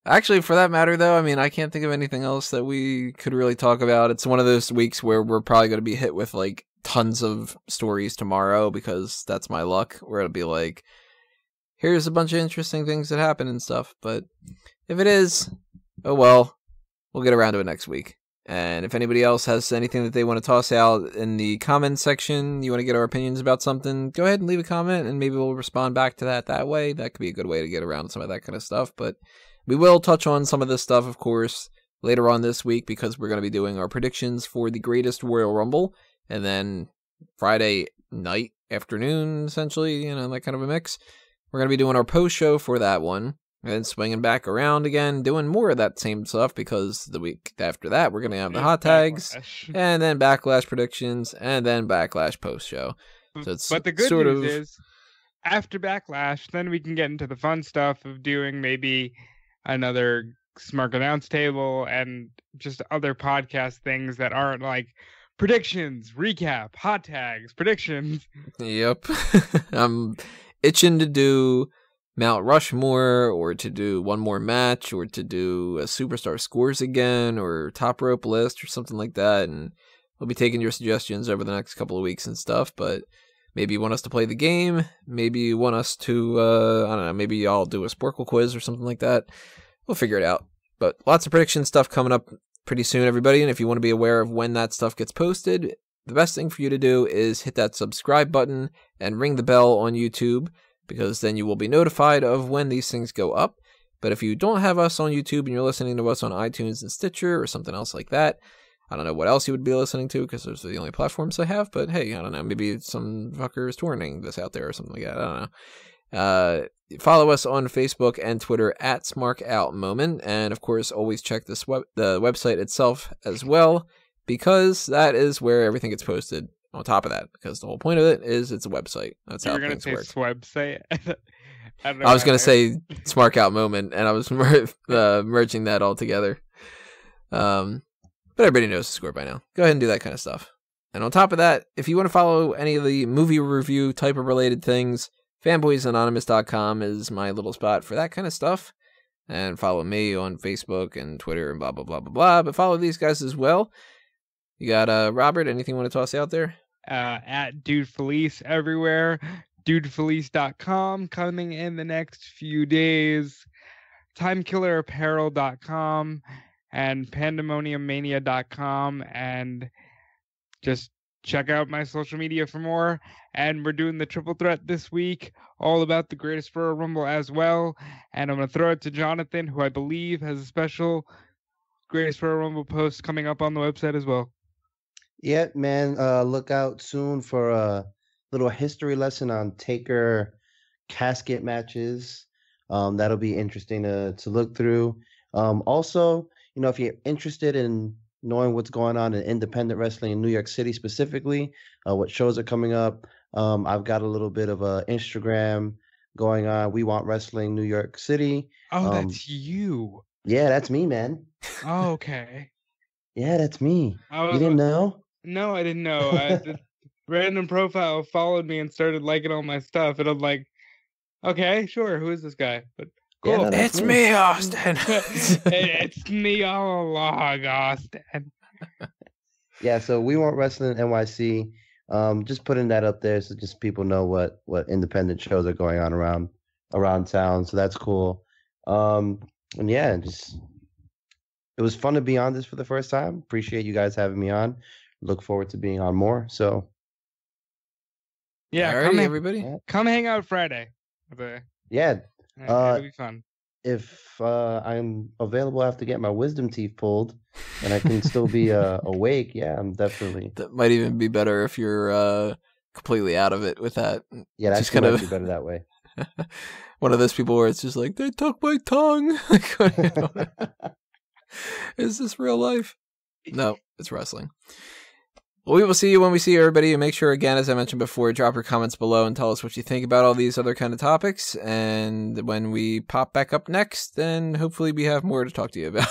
Actually, for that matter, though, I mean, I can't think of anything else that we could really talk about. It's one of those weeks where we're probably going to be hit with like tons of stories tomorrow, because that's my luck, where it'll be like, here's a bunch of interesting things that happen and stuff. But if it is, oh well, we'll get around to it next week. And if anybody else has anything that they want to toss out in the comments section, you want to get our opinions about something, go ahead and leave a comment, and maybe we'll respond back to that way. That could be a good way to get around some of that kind of stuff. But we will touch on some of this stuff, of course, later on this week, because we're going to be doing our predictions for the Greatest Royal Rumble. And then Friday night, afternoon, essentially, you know, that kind of a mix. We're going to be doing our post show for that one. And then swinging back around again, doing more of that same stuff, because the week after that, we're going to have the hot tags, and then Backlash predictions, and then Backlash post-show. So but the good news is, after Backlash, then we can get into the fun stuff of doing maybe another Smark announce table and just other podcast things that aren't like predictions, recap, hot tags, predictions. Yep. I'm itching to do Mount Rushmore, or to do one more match, or to do a Superstar Scores again, or top rope list, or something like that. And we'll be taking your suggestions over the next couple of weeks and stuff. But maybe you want us to play the game. Maybe you want us to, I don't know, maybe I'll do a Sporkle quiz or something like that. We'll figure it out. But lots of prediction stuff coming up pretty soon, everybody. And if you want to be aware of when that stuff gets posted, the best thing for you to do is hit that subscribe button and ring the bell on YouTube, because then you will be notified of when these things go up. But if you don't have us on YouTube and you're listening to us on iTunes and Stitcher or something else like that, I don't know what else you would be listening to, because those are the only platforms I have. But hey, I don't know, maybe some fucker is touring this out there or something like that. I don't know. Follow us on Facebook and Twitter at SmarkOutMoment, and of course, always check the website itself as well, because that is where everything gets posted. On top of that, because the whole point of it is it's a website. That's how things work. Website. I was gonna say Smark Out Moment, and I was merging that all together. But everybody knows the score by now. Go ahead and do that kind of stuff. And on top of that, if you want to follow any of the movie review type of related things, fanboysanonymous.com is my little spot for that kind of stuff. And follow me on Facebook and Twitter and blah, blah, blah, blah, blah. But follow these guys as well. You got Robert, anything you want to toss out there? At Dude Felice everywhere. DudeFelice.com coming in the next few days. TimekillerApparel.com and PandemoniumMania.com, and just check out my social media for more. And we're doing the triple threat this week, all about the Greatest Royal Rumble as well. And I'm going to throw it to Jonathan, who I believe has a special Greatest Royal Rumble post coming up on the website as well. Yeah, man. Look out soon for a little history lesson on Taker casket matches. That'll be interesting to look through. Also, if you're interested in knowing what's going on in independent wrestling in New York City specifically, what shows are coming up, I've got a little bit of a Instagram going on. We Want Wrestling New York City. Oh, that's you. Yeah, that's me, man. Oh, okay. Yeah, that's me. You didn't know? No, I didn't know. This random profile followed me and started liking all my stuff, and I'm like, okay, sure, who is this guy? But cool. Yeah, no, It's me, Austin. It's me all along, Austin. Yeah, so We Want Wrestling NYC. Just putting that up there so just people know what independent shows are going on around town. So that's cool. And yeah, it was fun to be on this for the first time. Appreciate you guys having me on. Look forward to being on more. So yeah, alrighty, everybody. Come hang out Friday. Yeah. It'll be fun. If I'm available, I have to get my wisdom teeth pulled, and I can still be awake. Yeah, I'm definitely. That might even be better if you're completely out of it with that. Yeah, that's just kind of be better that way. one of those people where it's just like, they took my tongue. Is this real life? No, it's wrestling. Well, we will see you when we see you, everybody. And make sure, again, as I mentioned before, drop your comments below and tell us what you think about all these other kind of topics. And when we pop back up next, then hopefully we have more to talk to you about.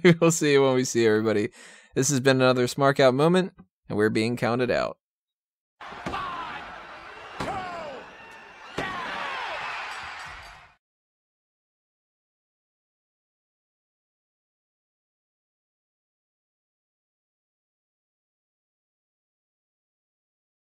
We will see you when we see you, everybody. This has been another Smark Out moment, and we're being counted out.